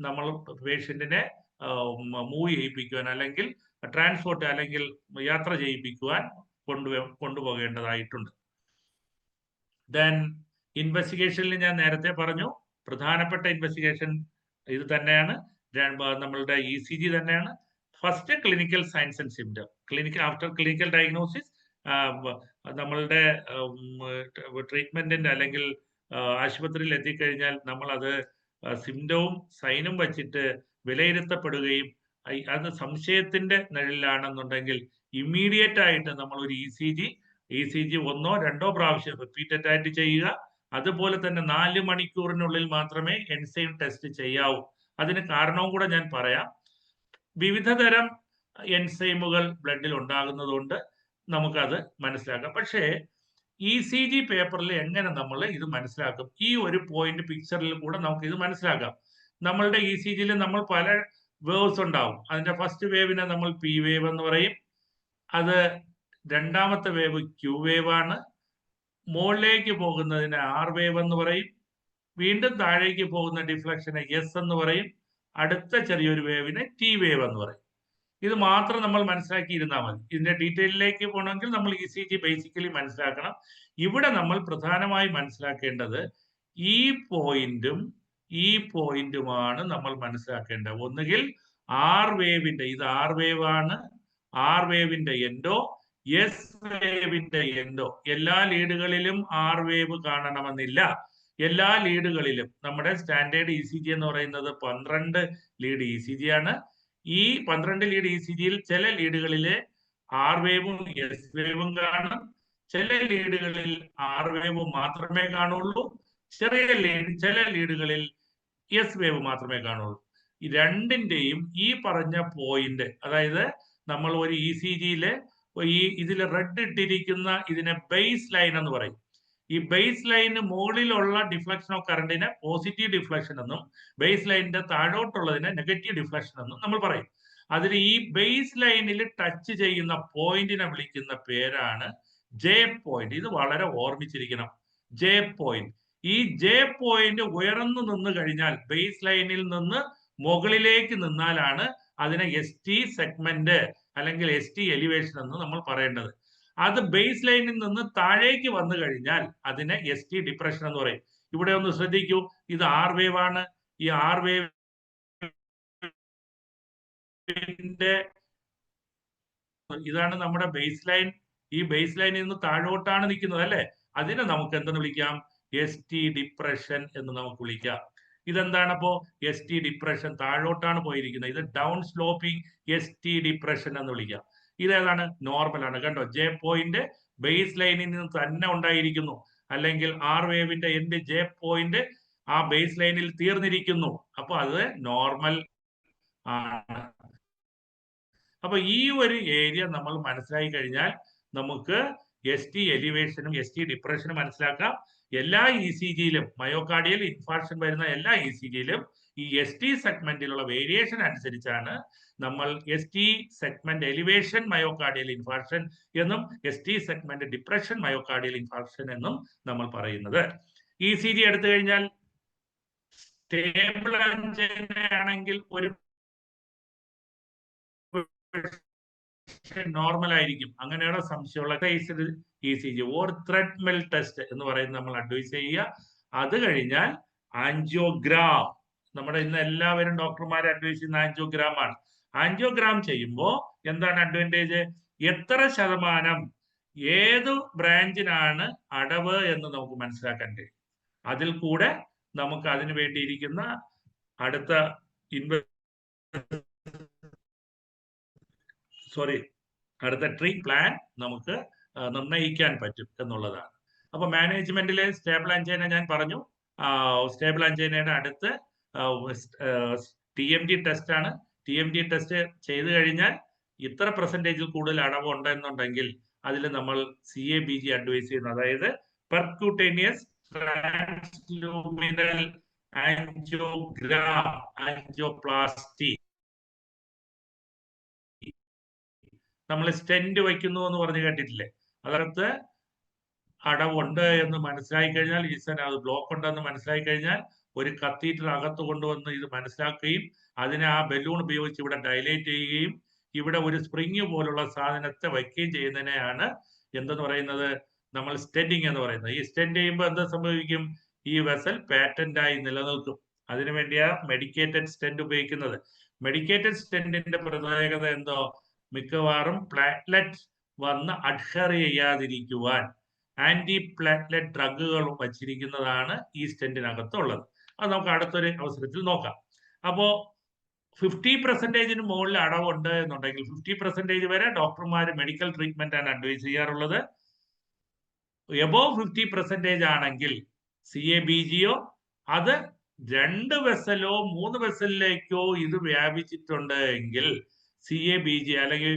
നമ്മൾ പേഷ്യന്റിനെ മൂവ് ചെയ്യിപ്പിക്കുവാൻ അല്ലെങ്കിൽ ട്രാൻസ്പോർട്ട് അല്ലെങ്കിൽ യാത്ര ചെയ്യിപ്പിക്കുവാൻ കൊണ്ടുപോകേണ്ടതായിട്ടുണ്ട്. ദെൻ ഇൻവെസ്റ്റിഗേഷനിൽ ഞാൻ നേരത്തെ പറഞ്ഞു, പ്രധാനപ്പെട്ട ഇൻവെസ്റ്റിഗേഷൻ ഇത് തന്നെയാണ്, നമ്മളുടെ ECG തന്നെയാണ്. First clinical science and symptom. After clinical diagnosis നമ്മളുടെ ട്രീറ്റ്മെന്റിന്റെ അല്ലെങ്കിൽ ആശുപത്രിയിൽ എത്തിക്കഴിഞ്ഞാൽ നമ്മൾ അത് സിംറ്റവും സൈനും വച്ചിട്ട് വിലയിരുത്തപ്പെടുകയും അത് സംശയത്തിന്റെ നിഴലിലാണെന്നുണ്ടെങ്കിൽ ഇമ്മീഡിയറ്റ് ആയിട്ട് നമ്മൾ ഒരു ECG 1-2 പ്രാവശ്യം റിപ്പീറ്റഡ് ആയിട്ട് ചെയ്യുക. അതുപോലെ തന്നെ 4 മണിക്കൂറിനുള്ളിൽ മാത്രമേ എൻസൈം ടെസ്റ്റ് ചെയ്യാവൂ. അതിന് കാരണവും കൂടെ ഞാൻ പറയാം. വിവിധ തരം എൻസൈമുകൾ ബ്ലഡിൽ ഉണ്ടാകുന്നതുകൊണ്ട് നമുക്കത് മനസ്സിലാക്കാം. പക്ഷേ ECG പേപ്പറിൽ എങ്ങനെ നമ്മൾ ഇത് മനസ്സിലാക്കും? ഈ ഒരു പോയിന്റ് പിക്ചറിൽ കൂടെ നമുക്ക് ഇത് മനസ്സിലാക്കാം. നമ്മളുടെ ECGയിൽ നമ്മൾ പല വേവ്സ് ഉണ്ടാവും. അതിന്റെ ഫസ്റ്റ് വേവിനെ നമ്മൾ P വേവ് എന്ന് പറയും. അത് രണ്ടാമത്തെ വേവ് Q വേവ് ആണ്. മുകളിലേക്ക് പോകുന്നതിന് R വേവ് എന്ന് പറയും. വീണ്ടും താഴേക്ക് പോകുന്ന ഡിഫ്ലക്ഷനെ S എന്ന് പറയും. അടുത്ത ചെറിയൊരു വേവിനെ T വേവ് എന്ന് പറയും. ഇത് മാത്രം നമ്മൾ മനസ്സിലാക്കിയിരുന്നാൽ മതി. ഇതിന്റെ ഡീറ്റെയിലേക്ക് പോകണമെങ്കിൽ നമ്മൾ ECG ബേസിക്കലി മനസ്സിലാക്കണം. ഇവിടെ നമ്മൾ പ്രധാനമായി മനസ്സിലാക്കേണ്ടത് ഈ പോയിന്റുമാണ് നമ്മൾ മനസ്സിലാക്കേണ്ടത്. ഒന്നുകിൽ R വേവിന്റെ, ഇത് R വേവ് ആണ്, R വേവിന്റെ എൻഡോ, S വേവിന്റെ എൻഡോ. എല്ലാ ലീഡുകളിലും R വേവ് കാണണമെന്നില്ല. എല്ലാ ലീഡുകളിലും നമ്മുടെ സ്റ്റാൻഡേർഡ് ECG എന്ന് പറയുന്നത് 12 ലീഡ് ECG ആണ്. ഈ 12 ലീഡ് ECGയിൽ ചില ലീഡുകളിലെ R വേവും S വേവും കാണും. ചില ലീഡുകളിൽ R വേവ് മാത്രമേ കാണുള്ളൂ. ചില ലീഡുകളിൽ S വേവ് മാത്രമേ കാണുള്ളൂ. ഈ രണ്ടിന്റെയും ഈ പറഞ്ഞ പോയിന്റ്, അതായത് നമ്മൾ ഒരു ECGയിലെ ഇതിൽ റെഡ് ഇട്ടിരിക്കുന്ന ഇതിനെ ബേസ് ലൈൻ എന്ന് പറയും. ഈ ബേസ് ലൈന് മുകളിലുള്ള ഡിഫ്ലക്ഷൻ ഓഫ് കറണ്ടിനെ പോസിറ്റീവ് ഡിഫ്ലക്ഷൻ എന്നും ബേസ് ലൈനിന്റെ താഴോട്ടുള്ളതിനെ നെഗറ്റീവ് ഡിഫ്ലക്ഷൻ എന്നും നമ്മൾ പറയും. അതിൽ ഈ ബേസ് ലൈനിൽ ടച്ച് ചെയ്യുന്ന പോയിന്റിനെ വിളിക്കുന്ന പേരാണ് J പോയിന്റ്. ഇത് വളരെ ഓർമ്മിച്ചിരിക്കണം. J point. ഈ J പോയിന്റ് ഉയർന്നു നിന്ന് കഴിഞ്ഞാൽ, ബേസ് ലൈനിൽ നിന്ന് മുകളിലേക്ക് നിന്നാലാണ് അതിനെ ST സെഗ്മെന്റ് അല്ലെങ്കിൽ ST എലിവേഷൻ എന്ന് നമ്മൾ പറയേണ്ടത്. അത് ബേസ് ലൈനിൽ നിന്ന് താഴേക്ക് വന്നു കഴിഞ്ഞാൽ അതിനെ ST ഡിപ്രഷൻ എന്ന് പറയും. ഇവിടെ ഒന്ന് ശ്രദ്ധിക്കൂ, ഇത് R വേവ് ആണ്. ഈ R വേവിന്റെ ഇതാണ് നമ്മുടെ ബേസ് ലൈൻ. ഈ ബേസ് ലൈനിൽ നിന്ന് താഴോട്ടാണ് നിൽക്കുന്നത് അല്ലെ? അതിനെ നമുക്ക് എന്തെന്ന് വിളിക്കാം? ST ഡിപ്രഷൻ എന്ന് നമുക്ക് വിളിക്കാം. ഇതെന്താണ് അപ്പോ? ST ഡിപ്രഷൻ, താഴോട്ടാണ് പോയിരിക്കുന്നത്. ഇത് ഡൗൺ സ്ലോപ്പിംഗ് ST ഡിപ്രഷൻ എന്ന് വിളിക്കാം. ഇതേതാണ്? നോർമൽ ആണ്. കണ്ടോ, J പോയിന്റ് ബേസ് ലൈനിൽ നിന്ന് തന്നെ ഉണ്ടായിരിക്കുന്നു. അല്ലെങ്കിൽ R വേവിന്റെ എൻഡ് J പോയിന്റ് ആ ബേസ് ലൈനിൽ തീർന്നിരിക്കുന്നു. അപ്പൊ അത് നോർമൽ ആണ്. അപ്പൊ ഈ ഒരു ഏരിയ നമ്മൾ മനസ്സിലാക്കി കഴിഞ്ഞാൽ നമുക്ക് ST എലിവേഷനും ST ഡിപ്രഷനും മനസ്സിലാക്കാം. എല്ലാ ECGയിലും മയോകാർഡിയൽ ഇൻഫാർക്ഷൻ വരുന്ന എല്ലാ ECGയിലും ഈ ST സെഗ്മെന്റിലുള്ള വേരിയേഷൻ അനുസരിച്ചാണ് നമ്മൾ ST segment elevation myocardial infarction എന്നും ST segment depression myocardial infarction എന്നും നമ്മൾ പറയുന്നത്. ECG എടുത്തു കഴിഞ്ഞാൽ സ്റ്റേബിൾ ആണെങ്കിൽ ഒരു നോർമൽ ആയിരിക്കും. അങ്ങനെയുള്ള സംശയമുള്ള കേസിൽ ECG ഓർ ത്രെഡ്മിൽ ടെസ്റ്റ് എന്ന് പറയുന്നത് നമ്മൾ അഡ്വൈസ് ചെയ്യുക. അത് കഴിഞ്ഞാൽ ആൻജിയോഗ്രാം. നമ്മുടെ ഇന്ന് എല്ലാവരും ഡോക്ടർമാരെ അഡ്വൈസ് ചെയ്യുന്ന ആൻജിയോഗ്രാം ആണ്. ആൻജിയോഗ്രാം ചെയ്യുമ്പോൾ എന്താണ് അഡ്വാൻറ്റേജ്? എത്ര ശതമാനം ഏത് ബ്രാഞ്ചിനാണ് അടവ് എന്ന് നമുക്ക് മനസ്സിലാക്കാൻ കഴിയും. അതിൽ കൂടെ നമുക്ക് അതിന് വേണ്ടിയിരിക്കുന്ന അടുത്ത അടുത്ത ട്രീറ്റ് പ്ലാൻ നമുക്ക് നിർണ്ണയിക്കാൻ പറ്റും എന്നുള്ളതാണ്. അപ്പൊ മാനേജ്മെന്റിലെ സ്റ്റേബിൾ അഞ്ചൈന ഞാൻ പറഞ്ഞു. സ്റ്റേബിൾ അഞ്ചൈനയുടെ അടുത്ത് TMG ടെസ്റ്റ് ആണ്. TMG ടെസ്റ്റ് ചെയ്തു കഴിഞ്ഞാൽ ഇത്ര പെർസെന്റേജിൽ കൂടുതൽ അടവ് ഉണ്ടെന്നുണ്ടെങ്കിൽ അതിൽ നമ്മൾ CABG അഡ്വൈസ് ചെയ്യുന്നു. അതായത് പെർക്യൂട്ടേനിയസ് ട്രാൻസ്ലൂമിനൽ ആൻജിയോഗ്രാം ആൻജിയോപ്ലാസ്റ്റി. നമ്മൾ സ്റ്റെന്റ് വയ്ക്കുന്നു എന്ന് പറഞ്ഞു കേട്ടിട്ടില്ലേ? അതകത്ത് അടവുണ്ട് എന്ന് മനസ്സിലായി കഴിഞ്ഞാൽ, അത് ബ്ലോക്ക് ഉണ്ടെന്ന് മനസ്സിലായി കഴിഞ്ഞാൽ ഒരു കത്തീറ്റർ അകത്ത് കൊണ്ടുവന്ന് ഇത് മനസ്സിലാക്കുകയും അതിനെ ആ ബലൂൺ ഉപയോഗിച്ച് ഇവിടെ ഡയലേറ്റ് ചെയ്യുകയും ഇവിടെ ഒരു സ്പ്രിങ് പോലുള്ള സാധനത്തെ വയ്ക്കുകയും ചെയ്യുന്നതിനെയാണ് എന്തെന്ന് പറയുന്നത്, നമ്മൾ സ്റ്റെന്റിങ് എന്ന് പറയുന്നത്. ഈ സ്റ്റെന്റ് ചെയ്യുമ്പോൾ എന്ത് സംഭവിക്കും? ഈ വെസൽ പാറ്റന്റായി നിലനിൽക്കും. അതിനുവേണ്ടിയാ മെഡിക്കേറ്റഡ് സ്റ്റെന്റ് ഉപയോഗിക്കുന്നത്. മെഡിക്കേറ്റഡ് സ്റ്റെന്റിന്റെ പ്രത്യേകത എന്തോ? മിക്കവാറും പ്ലാറ്റ്ലെറ്റ് വന്ന് അഡ്ഹർ ചെയ്യാതിരിക്കുവാൻ ആന്റി പ്ലാറ്റ്ലെറ്റ് ഡ്രഗുകൾ വച്ചിരിക്കുന്നതാണ് ഈ സ്റ്റെന്റിനകത്തുള്ളത്. അത് നമുക്ക് അടുത്തൊരു അവസരത്തിൽ നോക്കാം. അപ്പോ 50% മുകളിൽ അടവുണ്ട് എന്നുണ്ടെങ്കിൽ 50% വരെ ഡോക്ടർമാർ മെഡിക്കൽ ട്രീറ്റ്മെന്റ് ആണ് അഡ്വൈസ് ചെയ്യാറുള്ളത്. എബോവ് 50% ആണെങ്കിൽ CABGയോ അത് 2 വെസലോ 3 വെസലിലേക്കോ ഇത് വ്യാപിച്ചിട്ടുണ്ട് എങ്കിൽ CABG അല്ലെങ്കിൽ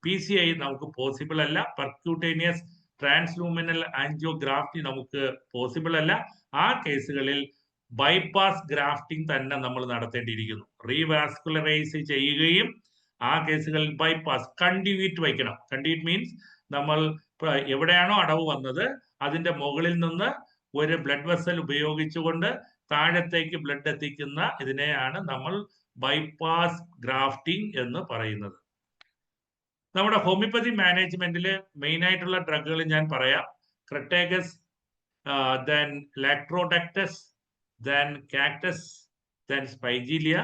PCI നമുക്ക് പോസിബിൾ അല്ല. പെർക്യൂട്ടേനിയസ് ട്രാൻസ്ലൂമിനൽ ആൻജിയോഗ്രാഫ്റ്റി നമുക്ക് പോസിബിൾ അല്ല. ആ കേസുകളിൽ ബൈപ്പാസ് ഗ്രാഫ്റ്റിംഗ് തന്നെ നമ്മൾ നടത്തേണ്ടിയിരിക്കുന്നു. റീവാസ്കുലറൈസ് ചെയ്യുകയും ആ കേസുകളിൽ ബൈപ്പാസ് കണ്ടിവീറ്റ് വയ്ക്കണം. കണ്ടിവീറ്റ് മീൻസ് നമ്മൾ എവിടെയാണോ അടവ് വന്നത് അതിന്റെ മുകളിൽ നിന്ന് ഒരു ബ്ലഡ് വെസൽ ഉപയോഗിച്ചുകൊണ്ട് താഴത്തേക്ക് ബ്ലഡ് എത്തിക്കുന്ന ഇതിനെയാണ് നമ്മൾ ബൈപ്പാസ് ഗ്രാഫ്റ്റിംഗ് എന്ന് പറയുന്നത്. നമ്മുടെ ഹോമിയോപ്പതി മാനേജ്മെന്റിൽ മെയിൻ ആയിട്ടുള്ള ഡ്രഗുകൾ ഞാൻ പറയാം. ക്രെറ്റേഗസ്, ദെൻ ലാക്ട്രോഡക്ടസ്, ദെൻ കാക്ടസ്, ദെൻ സ്പൈജീലിയ.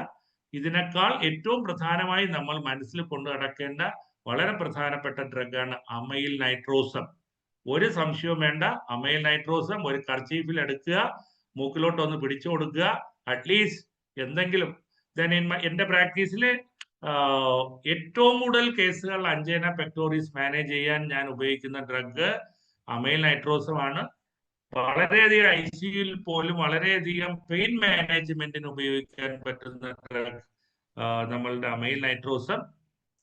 ഇതിനേക്കാൾ ഏറ്റവും പ്രധാനമായി നമ്മൾ മനസ്സിൽ കൊണ്ടു നടക്കേണ്ട വളരെ പ്രധാനപ്പെട്ട ഡ്രഗാണ് അമൈൽ നൈട്രോസം. ഒരു സംശയവും വേണ്ട. അമൈൽ നൈട്രോസം ഒരു കർച്ചീഫിൽ എടുക്കുക, മൂക്കിലോട്ട് ഒന്ന് പിടിച്ചു കൊടുക്കുക. അറ്റ്ലീസ്റ്റ് എന്തെങ്കിലും എന്റെ പ്രാക്ടീസിൽ ഏറ്റവും കൂടുതൽ കേസുകൾ അഞ്ചൈന പെക്ടോറിസ് മാനേജ് ചെയ്യാൻ ഞാൻ ഉപയോഗിക്കുന്ന ഡ്രഗ് അമൈൽ നൈട്രോസം ആണ്. വളരെയധികം ICUയിൽ പോലും വളരെയധികം പെയിൻ മാനേജ്മെന്റിന് ഉപയോഗിക്കാൻ പറ്റുന്ന ഡ്രഗ് നമ്മളുടെ അമൈൽ നൈട്രോസം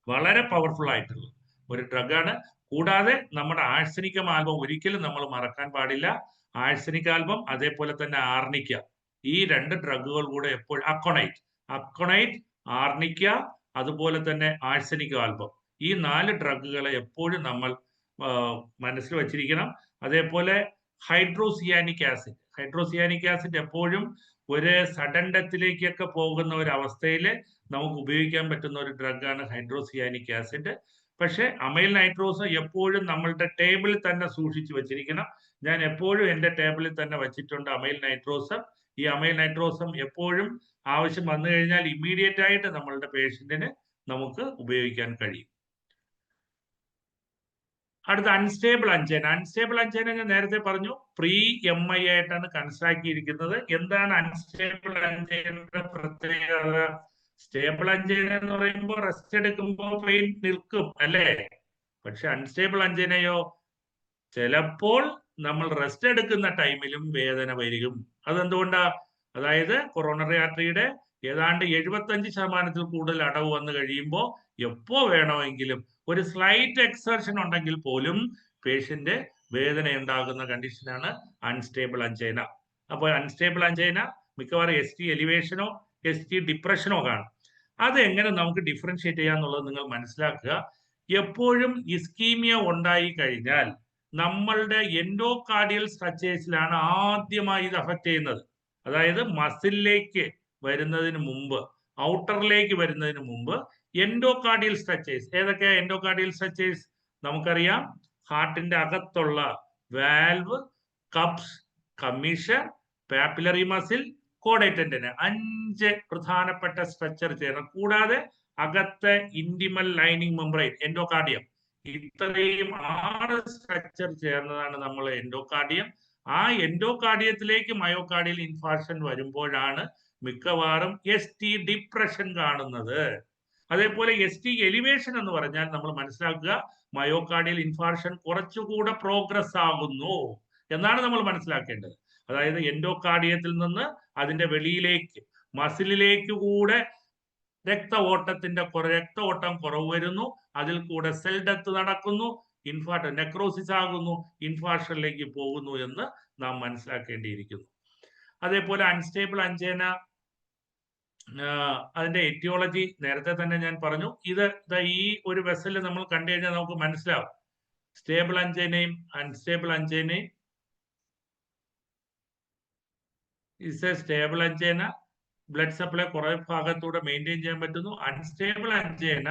വളരെ പവർഫുൾ ആയിട്ടുള്ള ഒരു ഡ്രഗാണ്. കൂടാതെ നമ്മുടെ ആഴ്സനിക്കം ആൽബം ഒരിക്കലും നമ്മൾ മറക്കാൻ പാടില്ല. ആഴ്സനിക് ആൽബം, അതേപോലെ തന്നെ ആർണിക്ക, ഈ 2 ഡ്രഗുകൾ കൂടെ എപ്പോഴും അക്കോണൈറ്റ്, ആർണിക്ക, അതുപോലെ തന്നെ ആഴ്സനിക് ആൽബം, ഈ 4 ഡ്രഗുകളെ എപ്പോഴും നമ്മൾ മനസ്സിൽ വച്ചിരിക്കണം. അതേപോലെ ഹൈഡ്രോസിയാനിക് ആസിഡ് എപ്പോഴും ഒരു സഡൻ ഡെത്തിലേക്കൊക്കെ പോകുന്ന ഒരു അവസ്ഥയിൽ നമുക്ക് ഉപയോഗിക്കാൻ പറ്റുന്ന ഒരു ഡ്രഗാണ് ഹൈഡ്രോസിയാനിക് ആസിഡ്. പക്ഷെ അമൈൽ നൈട്രോസം എപ്പോഴും നമ്മളുടെ ടേബിളിൽ തന്നെ സൂക്ഷിച്ചു വെച്ചിരിക്കണം. ഞാൻ എപ്പോഴും എൻ്റെ ടേബിളിൽ തന്നെ വെച്ചിട്ടുണ്ട് അമൈൽ നൈട്രോസം. ഈ അമൈൽ നൈട്രോസം എപ്പോഴും ആവശ്യം വന്നു കഴിഞ്ഞാൽ ഇമ്മീഡിയറ്റ് ആയിട്ട് നമ്മളുടെ പേഷ്യന്റിന് നമുക്ക് ഉപയോഗിക്കാൻ കഴിയും. അടുത്ത അൺസ്റ്റേബിൾ അഞ്ചൈന ഞാൻ നേരത്തെ പറഞ്ഞു, പ്രീ MI ആയിട്ടാണ് കണക്കാക്കിയിരിക്കുന്നത്. എന്താണ് അൺസ്റ്റേബിൾ അഞ്ചൈനയുടെ പ്രത്യേകത? സ്റ്റേബിൾ അഞ്ചൈന എന്ന് പറയുമ്പോൾ റെസ്റ്റ് എടുക്കുമ്പോൾ പെയിൻ നിൽക്കും അല്ലേ? പക്ഷെ അൺസ്റ്റേബിൾ അഞ്ചൈനയോ ചിലപ്പോൾ നമ്മൾ റെസ്റ്റ് എടുക്കുന്ന ടൈമിലും വേദന വരും. അതെന്തുകൊണ്ടാ? അതായത് കൊറോണറി ആർട്ടറിയുടെ ഏതാണ്ട് 75% കൂടുതൽ അടവ് വന്നു കഴിയുമ്പോൾ എപ്പോ വേണമെങ്കിലും ഒരു സ്ലൈറ്റ് എക്സർഷൻ ഉണ്ടെങ്കിൽ പോലും പേഷ്യന്റ് വേദന ഉണ്ടാകുന്ന കണ്ടീഷനാണ് അൺസ്റ്റേബിൾ അഞ്ചൈന. അപ്പോൾ അൺസ്റ്റേബിൾ അഞ്ചൈന മിക്കവാറും ST എലിവേഷനോ ST ഡിപ്രഷനോ കാണും. അത് എങ്ങനെ നമുക്ക് ഡിഫറൻഷിയേറ്റ് ചെയ്യാന്നുള്ളത് നിങ്ങൾ മനസ്സിലാക്കുക. എപ്പോഴും ഇസ്കീമിയ ഉണ്ടായി കഴിഞ്ഞാൽ നമ്മളുടെ എൻഡോകാർഡിയൽ സ്ട്രക്ചേഴ്സിലാണ് ആദ്യമായി ഇത് അഫക്റ്റ് ചെയ്യുന്നത്. അതായത് മസിലിലേക്ക് വരുന്നതിന് മുമ്പ്, ഔട്ടറിലേക്ക് വരുന്നതിന് മുമ്പ് എൻഡോകാർഡിയൽ സ്ട്രക്ചേഴ്സ്. ഏതൊക്കെയാ എൻഡോകാർഡിയൽ സ്ട്രക്ചേഴ്സ്? നമുക്കറിയാം, ഹാർട്ടിന്റെ അകത്തുള്ള valve, cusps, commission, papillary muscle, കോഡേറ്റന്റിന് 5 പ്രധാനപ്പെട്ട സ്ട്രക്ചർ ചേർന്ന്, കൂടാതെ അകത്തെ ഇന്റിമൽ ലൈനിങ് മെംബ്രെയിൻ എൻഡോകാർഡിയം, ഇത്രയും 6 സ്ട്രക്ചർ ചേർന്നതാണ് നമ്മൾ എൻഡോകാർഡിയം. ആ എൻഡോകാർഡിയത്തിലേക്ക് മയോകാർഡിയൽ ഇൻഫാർക്ഷൻ വരുമ്പോഴാണ് മിക്കവാറും ST ഡിപ്രഷൻ കാണുന്നത്. അതേപോലെ ST എലിവേഷൻ എന്ന് പറഞ്ഞാൽ നമ്മൾ മനസ്സിലാക്കുക മയോകാർഡിയൽ ഇൻഫാർക്ഷൻ കുറച്ചുകൂടെ പ്രോഗ്രസ് ആകുന്നു എന്നാണ് നമ്മൾ മനസ്സിലാക്കേണ്ടത്. അതായത് എൻഡോകാർഡിയത്തിൽ നിന്ന് അതിന്റെ വെളിയിലേക്ക് മസിലിലേക്ക് കൂടെ രക്തഓട്ടം കുറവ് വരുന്നു, അതിൽ കൂടെ സെൽ ഡെത്ത് നടക്കുന്നു, നെക്രോസിസ് ആകുന്നു, ഇൻഫാർക്ഷനിലേക്ക് പോകുന്നു എന്ന് നാം മനസ്സിലാക്കേണ്ടിയിരിക്കുന്നു. അതേപോലെ അൺസ്റ്റേബിൾ അഞ്ചേന, അതിന്റെ എറ്റിയോളജി നേരത്തെ തന്നെ ഞാൻ പറഞ്ഞു. ഇത് ഈ ഒരു വെസലിൽ നമ്മൾ കണ്ടു കഴിഞ്ഞാൽ നമുക്ക് മനസ്സിലാവും. സ്റ്റേബിൾ അഞ്ചേനയും അൺസ്റ്റേബിൾ അഞ്ചേനയും, സ്റ്റേബിൾ അഞ്ചേന ബ്ലഡ് സപ്ലൈ കുറെ ഭാഗത്തൂടെ മെയിൻറ്റെയിൻ ചെയ്യാൻ പറ്റുന്നു. അൺസ്റ്റേബിൾ അഞ്ചേന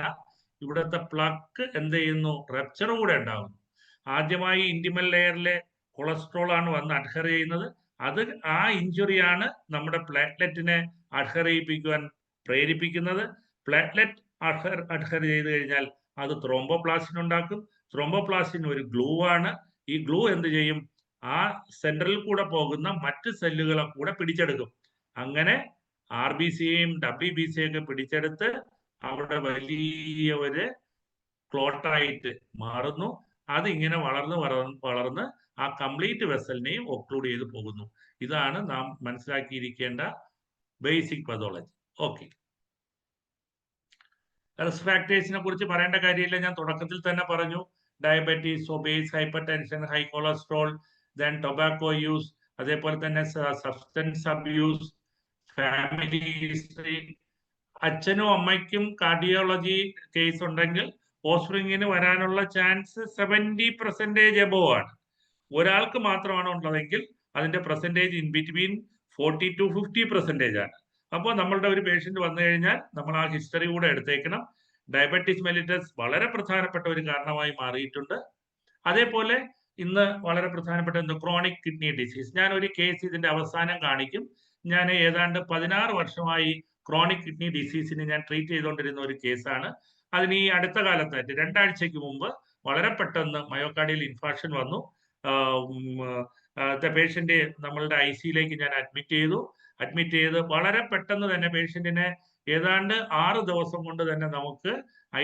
ഇവിടുത്തെ പ്ലക്ക് എന്ത് ചെയ്യുന്നു, റപ്ചർ കൂടെ ഉണ്ടാകുന്നു. ആദ്യമായി ഇന്റിമൽ ലെയറിലെ കൊളസ്ട്രോൾ ആണ് വന്ന് അഡ്ഹർ ചെയ്യുന്നത്. അത് ആ ഇഞ്ചുറിയാണ് നമ്മുടെ പ്ലേറ്റ്ലെറ്റിനെ അഡ്ഹർ ചെയ്യിപ്പിക്കുവാൻ പ്രേരിപ്പിക്കുന്നത്. പ്ലേറ്റ്ലെറ്റ് അഡ്ഹർ ചെയ്ത് കഴിഞ്ഞാൽ അത് ത്രോംബോപ്ലാസ്റ്റിൻ ഉണ്ടാക്കും. ത്രോംബോപ്ലാസ്റ്റിൻ ഒരു ഗ്ലൂ ആണ്. ഈ ഗ്ലൂ എന്ത് ചെയ്യും, ആ സെൻട്രലിൽ കൂടെ പോകുന്ന മറ്റ് സെല്ലുകളെ കൂടെ പിടിച്ചെടുക്കും. അങ്ങനെ RBCയെയും WBCയെയും ഒക്കെ പിടിച്ചെടുത്ത് അവിടെ വലിയ ഒരു ക്ലോട്ടായിട്ട് മാറുന്നു. അതിങ്ങനെ വളർന്ന് ആ കംപ്ലീറ്റ് വെസലിനെയും ഒക്ലൂഡ് ചെയ്ത് പോകുന്നു. ഇതാണ് നാം മനസ്സിലാക്കിയിരിക്കേണ്ട ബേസിക് പതോളജി. ഓക്കെ, റിസ്ക് ഫാക്ടേഴ്സിനെ കുറിച്ച് പറയേണ്ട കാര്യമില്ല, ഞാൻ തുടക്കത്തിൽ തന്നെ പറഞ്ഞു. Diabetes, obeys, hyper tension, high cholesterol, then tobacco use, അതേപോലെ തന്നെ സബ്സ്റ്റൻസ് അബ്യൂസ്, ഫാമിലി ഹിസ്റ്ററി. അച്ഛനും അമ്മയ്ക്കും കാർഡിയോളജി കേസ് ഉണ്ടെങ്കിൽ ഓസ്പ്രിങ്ങിന് വരാനുള്ള ചാൻസ് 70% എബോവ് ആണ്. ഒരാൾക്ക് മാത്രമാണ് ഉള്ളതെങ്കിൽ അതിന്റെ പെർസെൻറ്റേജ് ഇൻ ബിറ്റ്വീൻ 40 to 50% ആണ്. അപ്പോൾ നമ്മളുടെ ഒരു പേഷ്യന്റ് വന്നു കഴിഞ്ഞാൽ നമ്മൾ ആ ഹിസ്റ്ററി കൂടെ എടുത്തേക്കണം. ഡയബറ്റിസ് മെലിറ്റസ് വളരെ പ്രധാനപ്പെട്ട ഒരു കാരണമായി മാറിയിട്ടുണ്ട്. അതേപോലെ ഇന്ന് വളരെ പ്രധാനപ്പെട്ട ക്രോണിക് കിഡ്നി ഡിസീസ്. ഞാൻ ഒരു കേസ് ഇതിന്റെ അവസാനം കാണിക്കും. ഞാൻ ഏതാണ്ട് 16 വർഷമായി ക്രോണിക് കിഡ്നി ഡിസീസിന് ഞാൻ ട്രീറ്റ് ചെയ്തുകൊണ്ടിരുന്ന ഒരു കേസാണ്. അതിന് ഈ അടുത്ത കാലത്തായിട്ട് 2 ആഴ്ചയ്ക്ക് മുമ്പ് വളരെ പെട്ടെന്ന് മയോകാർഡിയൽ ഇൻഫാർക്ഷൻ വന്നു. പേഷ്യന്റ് നമ്മളുടെ ICUയിലേക്ക് ഞാൻ അഡ്മിറ്റ് ചെയ്ത് വളരെ പെട്ടെന്ന് തന്നെ പേഷ്യന്റിനെ ഏതാണ്ട് 6 ദിവസം കൊണ്ട് തന്നെ നമുക്ക്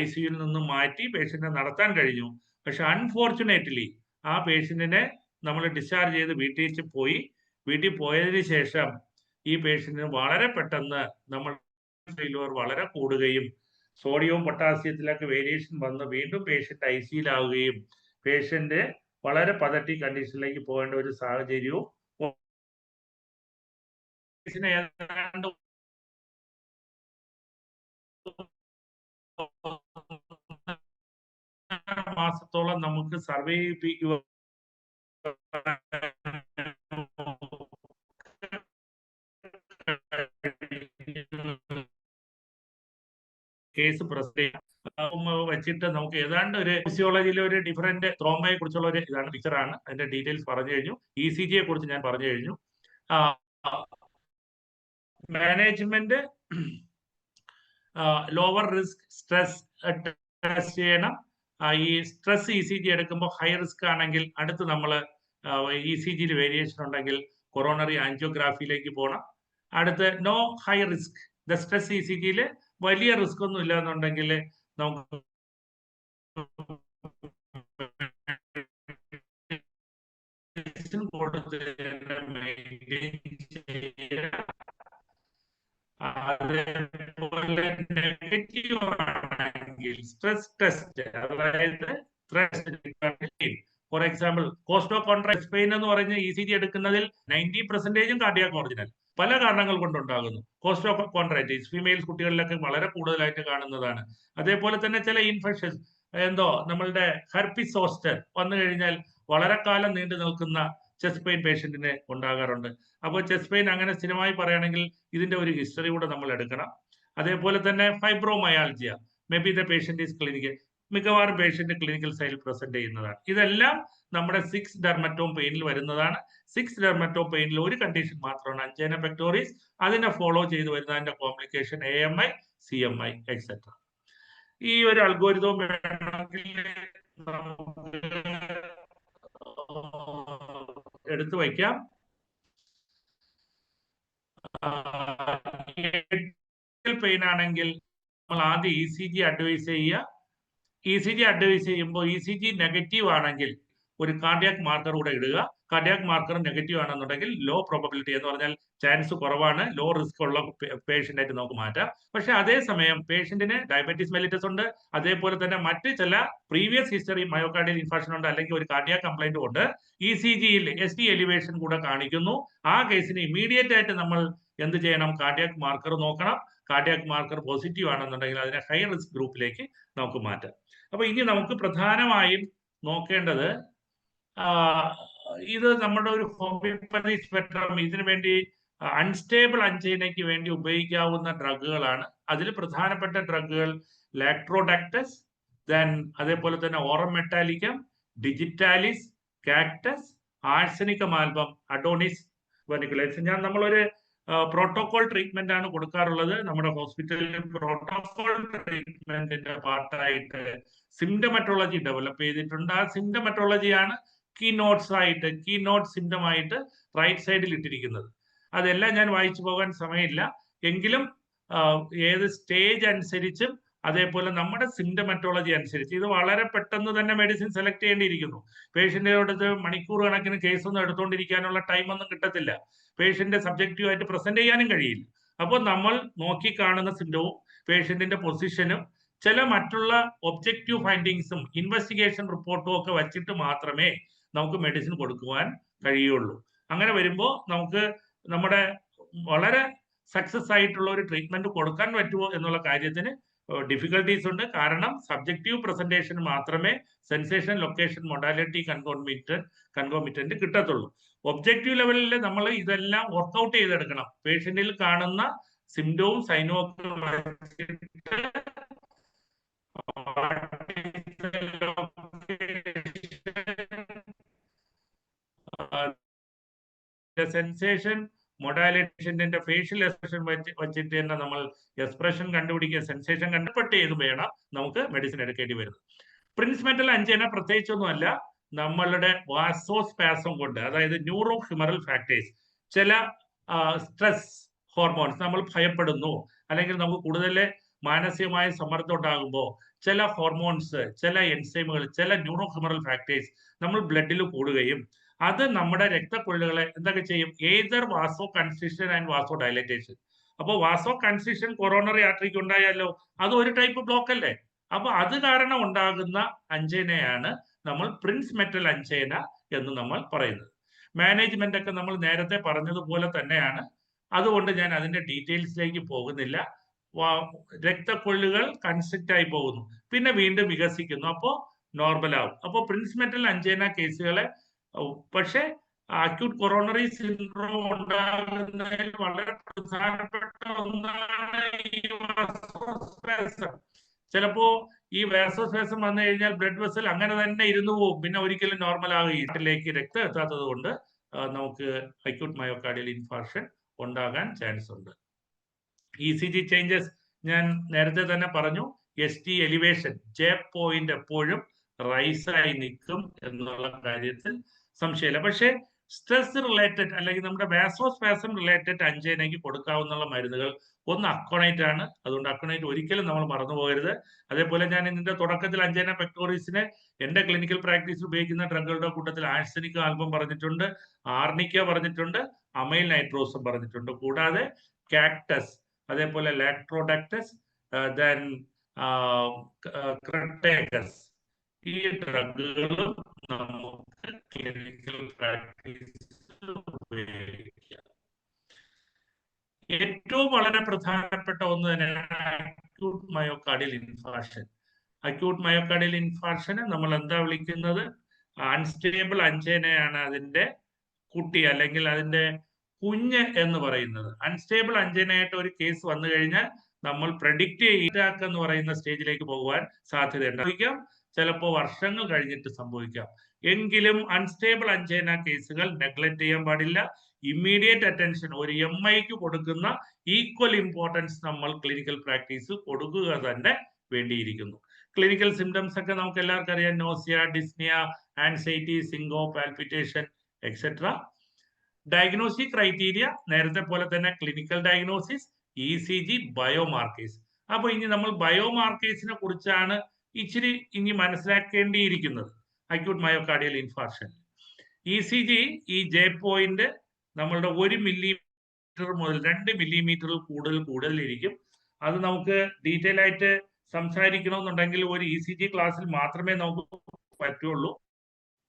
ICUയിൽ നിന്നും മാറ്റി പേഷ്യന്റിനെ നടത്താൻ കഴിഞ്ഞു. പക്ഷെ അൺഫോർച്ചുനേറ്റ്ലി ആ പേഷ്യന്റിനെ നമ്മൾ ഡിസ്ചാർജ് ചെയ്ത് വീട്ടിൽ പോയതിനു ശേഷം ഈ പേഷ്യന്റിന് വളരെ പെട്ടെന്ന് നമ്മൾ ഫെയിലുവർ വളരെ കൂടുകയും സോഡിയവും പൊട്ടാസ്യത്തിലൊക്കെ വേരിയേഷൻ വന്ന് വീണ്ടും പേഷ്യന്റ് ICUയിലാവുകയും പേഷ്യന്റ് വളരെ പതറ്റിക് കണ്ടീഷനിലേക്ക് പോകേണ്ട ഒരു സാഹചര്യവും ഏതാണ്ട് മാസത്തോളം നമുക്ക് സർവേ ചെയ്യിപ്പിക്കുക കേസ് വെച്ചിട്ട് നമുക്ക് ഏതാണ്ട് ഒരു ഫിസിയോളജിയിലെ ഒരു ഡിഫറെന്റ് ത്രോംബയെ കുറിച്ചുള്ള ഒരു ഇതാണ് പിക്ചറാണ്. അതിന്റെ ഡീറ്റെയിൽസ് പറഞ്ഞു കഴിഞ്ഞു. ECGയെ കുറിച്ച് ഞാൻ പറഞ്ഞു കഴിഞ്ഞു. Management lower risk stress test ചെയ്യണം. ഈ സ്ട്രെസ് ECG എടുക്കുമ്പോൾ ഹൈ റിസ്ക് ആണെങ്കിൽ അടുത്ത് നമ്മൾ ECGയിൽ വേരിയേഷൻ ഉണ്ടെങ്കിൽ കൊറോണറി ആൻജിയോഗ്രാഫിയിലേക്ക് പോകണം. അടുത്ത് നോ ഹൈ റിസ്ക് സ്ട്രെസ് ECGയിൽ വലിയ റിസ്ക് ഒന്നും ഇല്ല എന്നുണ്ടെങ്കിൽ നമുക്ക് അതേപോലെ നെഗറ്റീവ് ആണെങ്കിൽ സ്ട്രെസ് ടെസ്റ്റ്, അതായത് ഫോർ എക്സാമ്പിൾ കോസ്റ്റോ കോൺട്രാക്ട് പെയിൻ എന്ന് പറഞ്ഞ ECG എടുക്കുന്നതിൽ 90% കാർഡിയാക് ഒറിജിനൽ പല കാരണങ്ങൾ കൊണ്ടുണ്ടാകുന്നു. കോസ്റ്റോ കോൺട്രാക്റ്റൈറ്റിസ് ഫീമെയിൽ കുട്ടികളിലൊക്കെ വളരെ കൂടുതലായിട്ട് കാണുന്നതാണ്. അതേപോലെ തന്നെ ചില ഇൻഫെക്ഷൻസ് നമ്മളുടെ ഹെർപ്പിസ് സോസ്റ്റർ വന്നു കഴിഞ്ഞാൽ വളരെ കാലം നീണ്ടു നിൽക്കുന്ന ചെസ്റ്റ് പെയിൻ പേഷ്യന്റിന് ഉണ്ടാകാറുണ്ട്. അപ്പോൾ ചെസ്റ്റ് പെയിൻ അങ്ങനെ സ്ഥിരമായി പറയുകയാണെങ്കിൽ ഇതിന്റെ ഒരു ഹിസ്റ്ററി കൂടെ നമ്മൾ എടുക്കണം. അതേപോലെ തന്നെ fibromyalgia, may be the patient is clinical. മിക്കവാറും പേഷ്യന്റ് ക്ലിനിക്കൽ സൈഡിൽ പ്രസന്റ് ചെയ്യുന്നതാണ്. ഇതെല്ലാം നമ്മുടെ 6 ഡെർമറ്റോം പെയിനിൽ വരുന്നതാണ്. 6 ഡെർമറ്റോം പെയിനിൽ ഒരു കണ്ടീഷൻ മാത്രമാണ് അഞ്ചേന പെക്ടോറിസ്. അതിനെ ഫോളോ ചെയ്ത് വരുന്നതിന്റെ കോംപ്ലിക്കേഷൻ AMI, CMI എക്സെട്ര. ഈ ഒരു അൽഗോരിതം വേണമെങ്കിൽ എടുത്തു വയ്ക്കാം. പെയിൻ ആണെങ്കിൽ നമ്മൾ ആദ്യം ECG അഡ്വൈസ് ചെയ്യുക. ECG അഡ്വൈസ് ചെയ്യുമ്പോൾ ECG നെഗറ്റീവ് ആണെങ്കിൽ ഒരു കാർഡിയാക് മാർക്കർ കൂടെ ഇടുക. കാർഡിയാക് മാർക്കർ നെഗറ്റീവ് ആണെന്നുണ്ടെങ്കിൽ ലോ പ്രോബബിലിറ്റി എന്ന് പറഞ്ഞാൽ ചാൻസ് കുറവാണ്, ലോ റിസ്ക് ഉള്ള പേഷ്യന്റ് ആയിട്ട് നമുക്ക് മാറ്റാം. പക്ഷെ അതേസമയം പേഷ്യന്റിന് ഡയബറ്റീസ് മെലിറ്റസ് ഉണ്ട്, അതേപോലെ തന്നെ മറ്റ് ചില പ്രീവിയസ് ഹിസ്റ്ററി മയോകാർഡിയൽ ഇൻഫാർക്ഷൻ ഉണ്ട്, അല്ലെങ്കിൽ ഒരു കാർഡിയാക് കംപ്ലൈന്റ് ഉണ്ട്, ECG-യിൽ ST എലിവേഷൻ കൂടെ കാണിക്കുന്നു. ആ കേസിന് ഇമീഡിയറ്റ് ആയിട്ട് നമ്മൾ എന്ത് ചെയ്യണം? കാർഡിയാക് മാർക്കർ നോക്കണം. കാർഡിയാക് മാർക്കർ പോസിറ്റീവ് ആണെന്നുണ്ടെങ്കിൽ അതിനെ ഹൈ റിസ്ക് ഗ്രൂപ്പിലേക്ക് നമുക്ക് മാറ്റാം. അപ്പൊ ഇനി നമുക്ക് പ്രധാനമായും നോക്കേണ്ടത് ഇത് നമ്മുടെ ഒരു ഹോമിയോപ്പതി സ്പെക്ട്രം ഇതിനു വേണ്ടി അൺസ്റ്റേബിൾ അഞ്ചൈനയ്ക്ക് വേണ്ടി ഉപയോഗിക്കാവുന്ന ഡ്രഗുകളാണ്. അതിൽ പ്രധാനപ്പെട്ട ഡ്രഗുകൾ ലാക്ട്രോഡാക്ടസ്, ദെൻ അതേപോലെ തന്നെ aurum metallicum, digitalis, cactus, arsenicum album, adonis വെർണിക്കുലേറ്റ്സ്. നമ്മളൊരു പ്രോട്ടോകോൾ ട്രീറ്റ്മെന്റ് ആണ് കൊടുക്കാറുള്ളത്. നമ്മുടെ ഹോസ്പിറ്റലിൽ പ്രോട്ടോകോൾ ട്രീറ്റ്മെന്റിന്റെ പാർട്ടായിട്ട് സിംറ്റമറ്റോളജി ഡെവലപ്പ് ചെയ്തിട്ടുണ്ട്. ആ സിംറ്റമറ്റോളജിയാണ് കീ നോട്ട് സിംറ്റം ആയിട്ട് റൈറ്റ് സൈഡിൽ ഇട്ടിരിക്കുന്നത്. അതെല്ലാം ഞാൻ വായിച്ചു പോകാൻ സമയമില്ല. എങ്കിലും ഏത് സ്റ്റേജ് അനുസരിച്ചും അതേപോലെ നമ്മുടെ സിംറ്റമറ്റോളജി അനുസരിച്ച് ഇത് വളരെ പെട്ടെന്ന് തന്നെ മെഡിസിൻ സെലക്ട് ചെയ്യേണ്ടിയിരിക്കുന്നു. പേഷ്യന്റിനോട് മണിക്കൂർ കണക്കിന് കേസൊന്നും എടുത്തുകൊണ്ടിരിക്കാനുള്ള ടൈമൊന്നും കിട്ടത്തില്ല. പേഷ്യന്റ് സബ്ജക്റ്റീവായിട്ട് പ്രസന്റ് ചെയ്യാനും കഴിയില്ല. അപ്പോൾ നമ്മൾ നോക്കി കാണുന്ന സിംറ്റവും പേഷ്യന്റിന്റെ പൊസിഷനും ചില മറ്റുള്ള ഒബ്ജക്റ്റീവ് ഫൈൻഡിങ്സും ഇൻവെസ്റ്റിഗേഷൻ റിപ്പോർട്ടും ഒക്കെ വച്ചിട്ട് മാത്രമേ നമുക്ക് മെഡിസിൻ കൊടുക്കുവാൻ കഴിയുള്ളൂ. അങ്ങനെ വരുമ്പോൾ നമുക്ക് നമ്മുടെ വളരെ സക്സസ് ആയിട്ടുള്ള ഒരു ട്രീറ്റ്മെന്റ് കൊടുക്കാൻ പറ്റുമോ എന്നുള്ള കാര്യത്തിന് ഡിഫിക്കൽട്ടീസ് ഉണ്ട്. കാരണം സബ്ജക്റ്റീവ് പ്രസന്റേഷൻ മാത്രമേ സെൻസേഷൻ, ലൊക്കേഷൻ, മൊഡാലിറ്റി, കൺകോമിറ്റന്റ് കിട്ടത്തുള്ളൂ. ഒബ്ജക്റ്റീവ് ലെവലിൽ നമ്മൾ ഇതെല്ലാം വർക്ക്ഔട്ട് ചെയ്തെടുക്കണം. പേഷ്യന്റിൽ കാണുന്ന സിംറ്റവും സൈനും ഒക്കെ സെൻസേഷൻ, മൊഡാലിറ്റേഷന്റെ ഫേഷ്യൽ എക്സ്പ്രഷൻ വെച്ചിട്ട് തന്നെ നമ്മൾ എക്സ്പ്രഷൻ കണ്ടുപിടിക്കുക, സെൻസേഷൻ കണ്ടുപിട്ട് ചെയ്ത് വേണം നമുക്ക് മെഡിസിൻ എടുക്കേണ്ടി വരുന്നത്. പ്രിൻസിമെന്റൽ അഞ്ചേന പ്രത്യേകിച്ചൊന്നുമല്ല, നമ്മളുടെ വാസോസ്പാസം കൊണ്ട്, അതായത് ന്യൂറോ ഹ്യൂമറൽ ഫാക്ടേഴ്സ്, ചില സ്ട്രെസ് ഹോർമോൺസ്, നമ്മൾ ഭയപ്പെടുന്നു അല്ലെങ്കിൽ നമുക്ക് കൂടുതൽ മാനസികമായ സമ്മർദ്ദം ഉണ്ടാകുമ്പോൾ ചില ഹോർമോൺസ്, ചില എൻസൈമുകൾ, ചില ന്യൂറോ ഹ്യൂമറൽ ഫാക്ടേഴ്സ് നമ്മൾ ബ്ലഡിൽ കൂടുകയും അത് നമ്മുടെ രക്തക്കൊള്ളുകളെ എന്തൊക്കെ ചെയ്യും? Either vasoconstriction and vasodilatation. അപ്പോൾ വാസോ കൺസ്ട്രിക്ഷൻ കൊറോണറി ആർട്ടറിക്ക് ഉണ്ടായാലോ, അത് ഒരു ടൈപ്പ് ബ്ലോക്ക് അല്ലേ? അപ്പൊ അത് കാരണം ഉണ്ടാകുന്ന അഞ്ചൈനയാണ് നമ്മൾ പ്രിൻസ്മെറ്റൽ അഞ്ചൈന എന്ന് നമ്മൾ പറയുന്നത്. മാനേജ്മെന്റ് ഒക്കെ നമ്മൾ നേരത്തെ പറഞ്ഞതുപോലെ തന്നെയാണ്. അതുകൊണ്ട് ഞാൻ അതിന്റെ ഡീറ്റെയിൽസിലേക്ക് പോകുന്നില്ല. രക്തക്കൊള്ളുകൾ കൺസ്ട്രിക്റ്റ് ആയി പോകുന്നു, പിന്നെ വീണ്ടും വികസിക്കുന്നു, അപ്പോൾ നോർമൽ ആവും. അപ്പോൾ പ്രിൻസ്മെറ്റൽ അഞ്ചൈന കേസുകളെ, പക്ഷെ അക്യൂട്ട് കൊറോണറി സിൻഡ്രോം ഉണ്ടാകുന്നതിൽ വളരെ പ്രധാനപ്പെട്ട ഒന്നാണ് ഈ വാസോസ്പാസം. ചിലപ്പോ ഈ വാസോസ്പാസം വന്നു കഴിഞ്ഞാൽ ബ്ലഡ് വെസൽ അങ്ങനെ തന്നെ ഇരുന്നു പോകും, പിന്നെ ഒരിക്കലും നോർമൽ ആകുകയിലേക്ക് രക്തം എത്താത്തത് കൊണ്ട് നമുക്ക് അക്യൂട്ട് മയോകാർഡിയൽ ഇൻഫാർക്ഷൻ ഉണ്ടാകാൻ ചാൻസ് ഉണ്ട്. ECG ചേഞ്ചസ് ഞാൻ നേരത്തെ തന്നെ പറഞ്ഞു. ST എലിവേഷൻ, J പോയിന്റ് എപ്പോഴും റൈസായി നിൽക്കും എന്നുള്ള കാര്യത്തിൽ സംശയമില്ല. പക്ഷേ സ്ട്രെസ് റിലേറ്റഡ് അല്ലെങ്കിൽ നമ്മുടെ വാസോസ്പാസം റിലേറ്റഡ് അഞ്ചൈനയ്ക്ക് കൊടുക്കാവുന്ന മരുന്നുകൾ ഒന്ന് അക്കോണൈറ്റ് ആണ്. അതുകൊണ്ട് അക്കോണൈറ്റ് ഒരിക്കലും നമ്മൾ മറന്നു പോകരുത്. അതേപോലെ ഞാൻ ഇതിന്റെ തുടക്കത്തിൽ അഞ്ചൈന പെക്ടോറിസിനെ എന്റെ ക്ലിനിക്കൽ പ്രാക്ടീസിൽ ഉപയോഗിക്കുന്ന ഡ്രഗുകളുടെ കൂട്ടത്തിൽ ആഴ്സനിക് ആൽബം പറഞ്ഞിട്ടുണ്ട്, ആർണിക്ക പറഞ്ഞിട്ടുണ്ട്, അമൈൽ നൈട്രോസും പറഞ്ഞിട്ടുണ്ട്. കൂടാതെ കാക്ടസ്, അതേപോലെ ലാക്ട്രോഡാക്ടസ്, ദെൻ ക്രെട്ടേക്കസ്, ഈ ഡ്രഗുകളും നമുക്ക് ക്ലിനിക്കൽ പ്രാക്ടീസിൽ ഉപയോഗിക്കാം. ഏറ്റവും വളരെ പ്രധാനപ്പെട്ട ഒന്ന് തന്നെയാണ് acute myocardial infarction. Acute myocardial ഇൻഫാർക്ഷന് നമ്മൾ എന്താ വിളിക്കുന്നത്? അൺസ്റ്റേബിൾ അഞ്ചൈനയാണ് അതിന്റെ കുട്ടി അല്ലെങ്കിൽ അതിന്റെ കുഞ്ഞ് എന്ന് പറയുന്നത്. അൺസ്റ്റേബിൾ അഞ്ചൈനയായിട്ട് ഒരു കേസ് വന്നു കഴിഞ്ഞാൽ നമ്മൾ പ്രഡിക്റ്റ് എന്ന് പറയുന്ന സ്റ്റേജിലേക്ക് പോകുവാൻ സാധ്യതയുണ്ട്. ചിലപ്പോൾ വർഷങ്ങൾ കഴിഞ്ഞിട്ട് സംഭവിക്കാം. എങ്കിലും അൺസ്റ്റേബിൾ അഞ്ചൈന കേസുകൾ നെഗ്ലക്ട് ചെയ്യാൻ പാടില്ല. ഇമ്മീഡിയറ്റ് അറ്റൻഷൻ ഒരു MIക്ക് കൊടുക്കുന്ന ഈക്വൽ ഇമ്പോർട്ടൻസ് നമ്മൾ ക്ലിനിക്കൽ പ്രാക്ടീസിൽ കൊടുക്കുക തന്നെ വേണ്ടിയിരിക്കുന്നു. ക്ലിനിക്കൽ സിംറ്റംസ് ഒക്കെ നമുക്ക് എല്ലാവർക്കും അറിയാം. Nausea, dyspnoea, anxiety, syncope, palpitation etcetera. Diagnostic criteria നേരത്തെ പോലെ തന്നെ ക്ലിനിക്കൽ ഡയഗ്നോസിസ്, ECG, ബയോമാർക്കേഴ്സ്. അപ്പോൾ ഇനി നമ്മൾ ബയോമാർക്കേഴ്സിനെ കുറിച്ചാണ് ഇച്ചിരി ഇനി മനസ്സിലാക്കേണ്ടിയിരിക്കുന്നത് അക്യൂട്ട് മയോകാർഡിയൽ ഇൻഫാർക്ഷൻ. ECG ഈ J പോയിന്റ് നമ്മളുടെ 1 മില്ലിമീറ്റർ മുതൽ 2 മില്ലിമീറ്ററിൽ കൂടുതൽ ഇരിക്കും. അത് നമുക്ക് ഡീറ്റെയിൽ ആയിട്ട് സംസാരിക്കണമെന്നുണ്ടെങ്കിൽ ഒരു ECG ക്ലാസ്സിൽ മാത്രമേ നമുക്ക് പറ്റുള്ളൂ,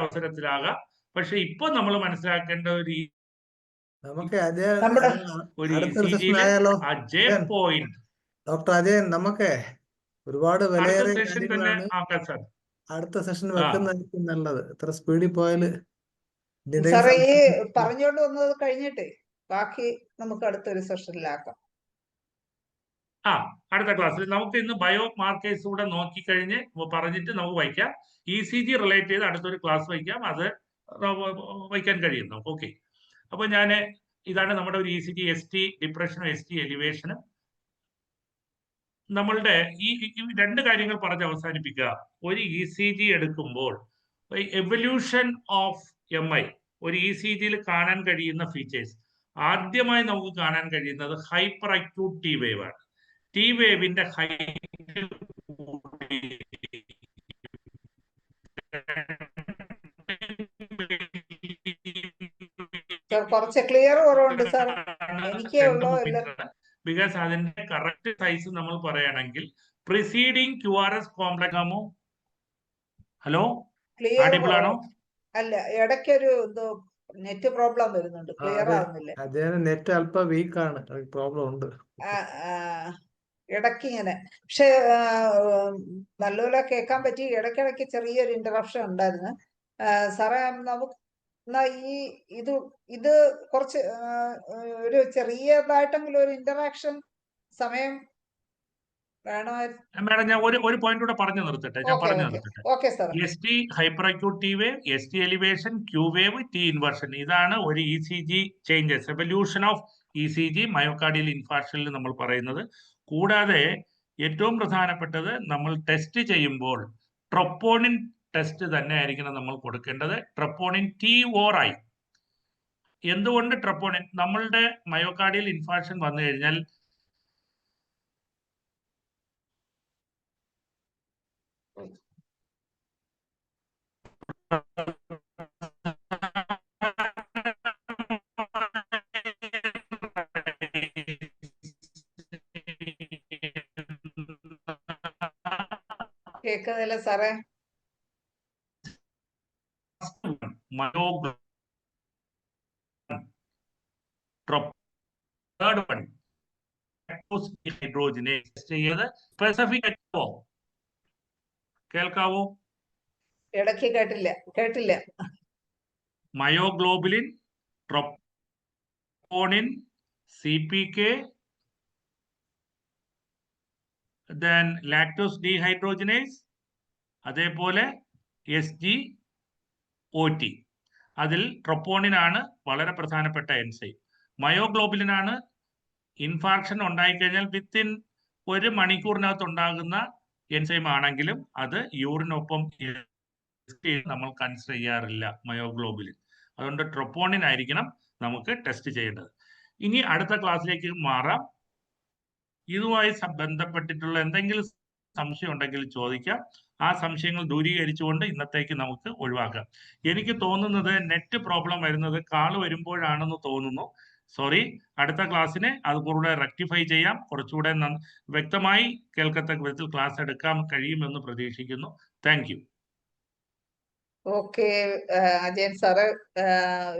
അവസരത്തിലാകാം. പക്ഷെ ഇപ്പൊ നമ്മൾ മനസ്സിലാക്കേണ്ട ഒരു J പോയിന്റ് ഡോക്ടർ അജയൻ, നമുക്ക് ഒരുപാട് വിലയേറിയ കാര്യങ്ങളാണ് അടുത്ത സെഷൻ വെക്കുന്നതായിരിക്കും നല്ലത്. ഇത്ര സ്പീഡിൽ പോയാല് സാറേ ഈ പറഞ്ഞുകൊണ്ട് വന്നത് കഴിഞ്ഞിട്ട് ബാക്കി നമുക്ക് അടുത്തൊരു സെഷനിലാക്കാം. അടുത്ത ക്ലാസ്സിൽ നമുക്ക് ഇന്ന് ബയോ മാർക്കേഴ്സ് കൂടെ നോക്കിക്കഴിഞ്ഞ് പറഞ്ഞിട്ട് നമുക്ക് വയ്ക്കാം. ECG റിലേറ്റ് ചെയ്ത് അടുത്തൊരു ക്ലാസ് വയ്ക്കാം. അത് വയ്ക്കാൻ കഴിയും നമുക്ക്. ഓക്കെ, അപ്പൊ ഇതാണ് നമ്മുടെ ഒരു ECG ST ഡിപ്രഷനും ST എലിവേഷനും. നമ്മളുടെ ഈ 2 കാര്യങ്ങൾ പറഞ്ഞ് അവസാനിപ്പിക്കുക. ഒരു ECG എടുക്കുമ്പോൾ എവല്യൂഷൻ ഓഫ് MI, ഒരു ECGയിൽ കാണാൻ കഴിയുന്ന ഫീച്ചേഴ്സ്. ആദ്യമായി നമുക്ക് കാണാൻ കഴിയുന്നത് ഹൈപ്പർ അക്യൂട്ട് T വേവ് ആണ്. T വേവിന്റെ ഹൈറ്റ് കുറച്ച് ക്ലിയർ കുറവുണ്ട് സാർ, എനിക്കേ ഉള്ളൂ. ബിക്കോസ് അതിന്റെ കറക്റ്റ് സൈസ് നമ്മൾ പറയുകയാണെങ്കിൽ പ്രിസീഡിങ് QRS കോംപ്ലക്സ് ആമോ. ഹലോ, ആഡിബിൾ ആണോ? അല്ല, ഇടയ്ക്കൊരു നെറ്റ് പ്രോബ്ലം വരുന്നുണ്ട്, ക്ലിയർ ആവുന്നില്ല. നെറ്റ് അല്പം വീക്കാണ്, പ്രോബ്ലം ഉണ്ട് ഇടയ്ക്ക് ഇങ്ങനെ. പക്ഷെ നല്ലപോലെ കേൾക്കാൻ പറ്റി. ഇടയ്ക്കിടയ്ക്ക് ചെറിയൊരു ഇന്ററപ്ഷൻ ഉണ്ടായിരുന്നു. സാറേ, നമുക്ക് ഇത് കുറച്ച് ഒരു ചെറിയതായിട്ടെങ്കിലും ഒരു ഇന്ററാക്ഷൻ സമയം വേണമായിരുന്നു. മാഡം, ഞാൻ ഒരു പോയിന്റ് കൂടെ പറഞ്ഞു നിർത്തട്ടെ. ST hyperacute T wave, ST elevation, Q wave, T inversion. ഇതാണ് ഒരു ECG changes, evolution of ECG myocardial ഇൻഫാർക്ഷനിൽ നമ്മൾ പറയുന്നത്. കൂടാതെ ഏറ്റവും പ്രധാനപ്പെട്ടത്, നമ്മൾ ടെസ്റ്റ് ചെയ്യുമ്പോൾ ട്രോപ്പോണിൻ ടെസ്റ്റ് തന്നെ ആയിരിക്കണം നമ്മൾ കൊടുക്കേണ്ടത്. Troponin TORI. എന്തുകൊണ്ട് ട്രോപ്പോണിൻ? നമ്മളുടെ മയോകാർഡിയൽ ഇൻഫാർക്ഷൻ വന്നു കഴിഞ്ഞാൽ കേൾക്കുന്നില്ല സാറേ. കേൾക്കാവോ? ഇടയ്ക്ക് കേട്ടില്ല. Myoglobulin, troponin, CPK, then lactose dehydrogenase, അതേപോലെ SGOT. അതിൽ ട്രോപ്പോണിൻ ആണ് വളരെ പ്രധാനപ്പെട്ട എൻസൈം. മയോഗ്ലോബുലിൻ ആണ് ഇൻഫാർക്ഷൻ ഉണ്ടായിക്കഴിഞ്ഞാൽ വിത്തിൻ 1 മണിക്കൂറിനകത്ത് ഉണ്ടാകുന്ന എൻസൈം ആണെങ്കിലും അത് യൂറിനൊപ്പം നമ്മൾ കൺസിഡർ ചെയ്യാറില്ല മയോഗ്ലോബുലിൻ. അതുകൊണ്ട് ട്രോപ്പോണിൻ ആയിരിക്കണം നമുക്ക് ടെസ്റ്റ് ചെയ്യേണ്ടത്. ഇനി അടുത്ത ക്ലാസ്സിലേക്ക് മാറാം. ഇതുമായി ബന്ധപ്പെട്ടിട്ടുള്ള എന്തെങ്കിലും സംശയം ഉണ്ടെങ്കിൽ ചോദിക്കാം. ആ സംശയങ്ങൾ ദൂരീകരിച്ചുകൊണ്ട് ഇന്നത്തേക്ക് നമുക്ക് ഒഴിവാക്കാം. എനിക്ക് തോന്നുന്നത് നെറ്റ് പ്രോബ്ലം വരുന്നത് കാൾ വരുമ്പോഴാണെന്ന് തോന്നുന്നു. സോറി. അടുത്ത ക്ലാസ്സിനെ അത് കൂടെ റെക്ടിഫൈ ചെയ്യാം. കുറച്ചുകൂടെ വ്യക്തമായി കേൾക്കത്തക്ക വിധത്തിൽ ക്ലാസ് എടുക്കാൻ കഴിയുമെന്ന് പ്രതീക്ഷിക്കുന്നു. Thank you. Okay Ajayan sir,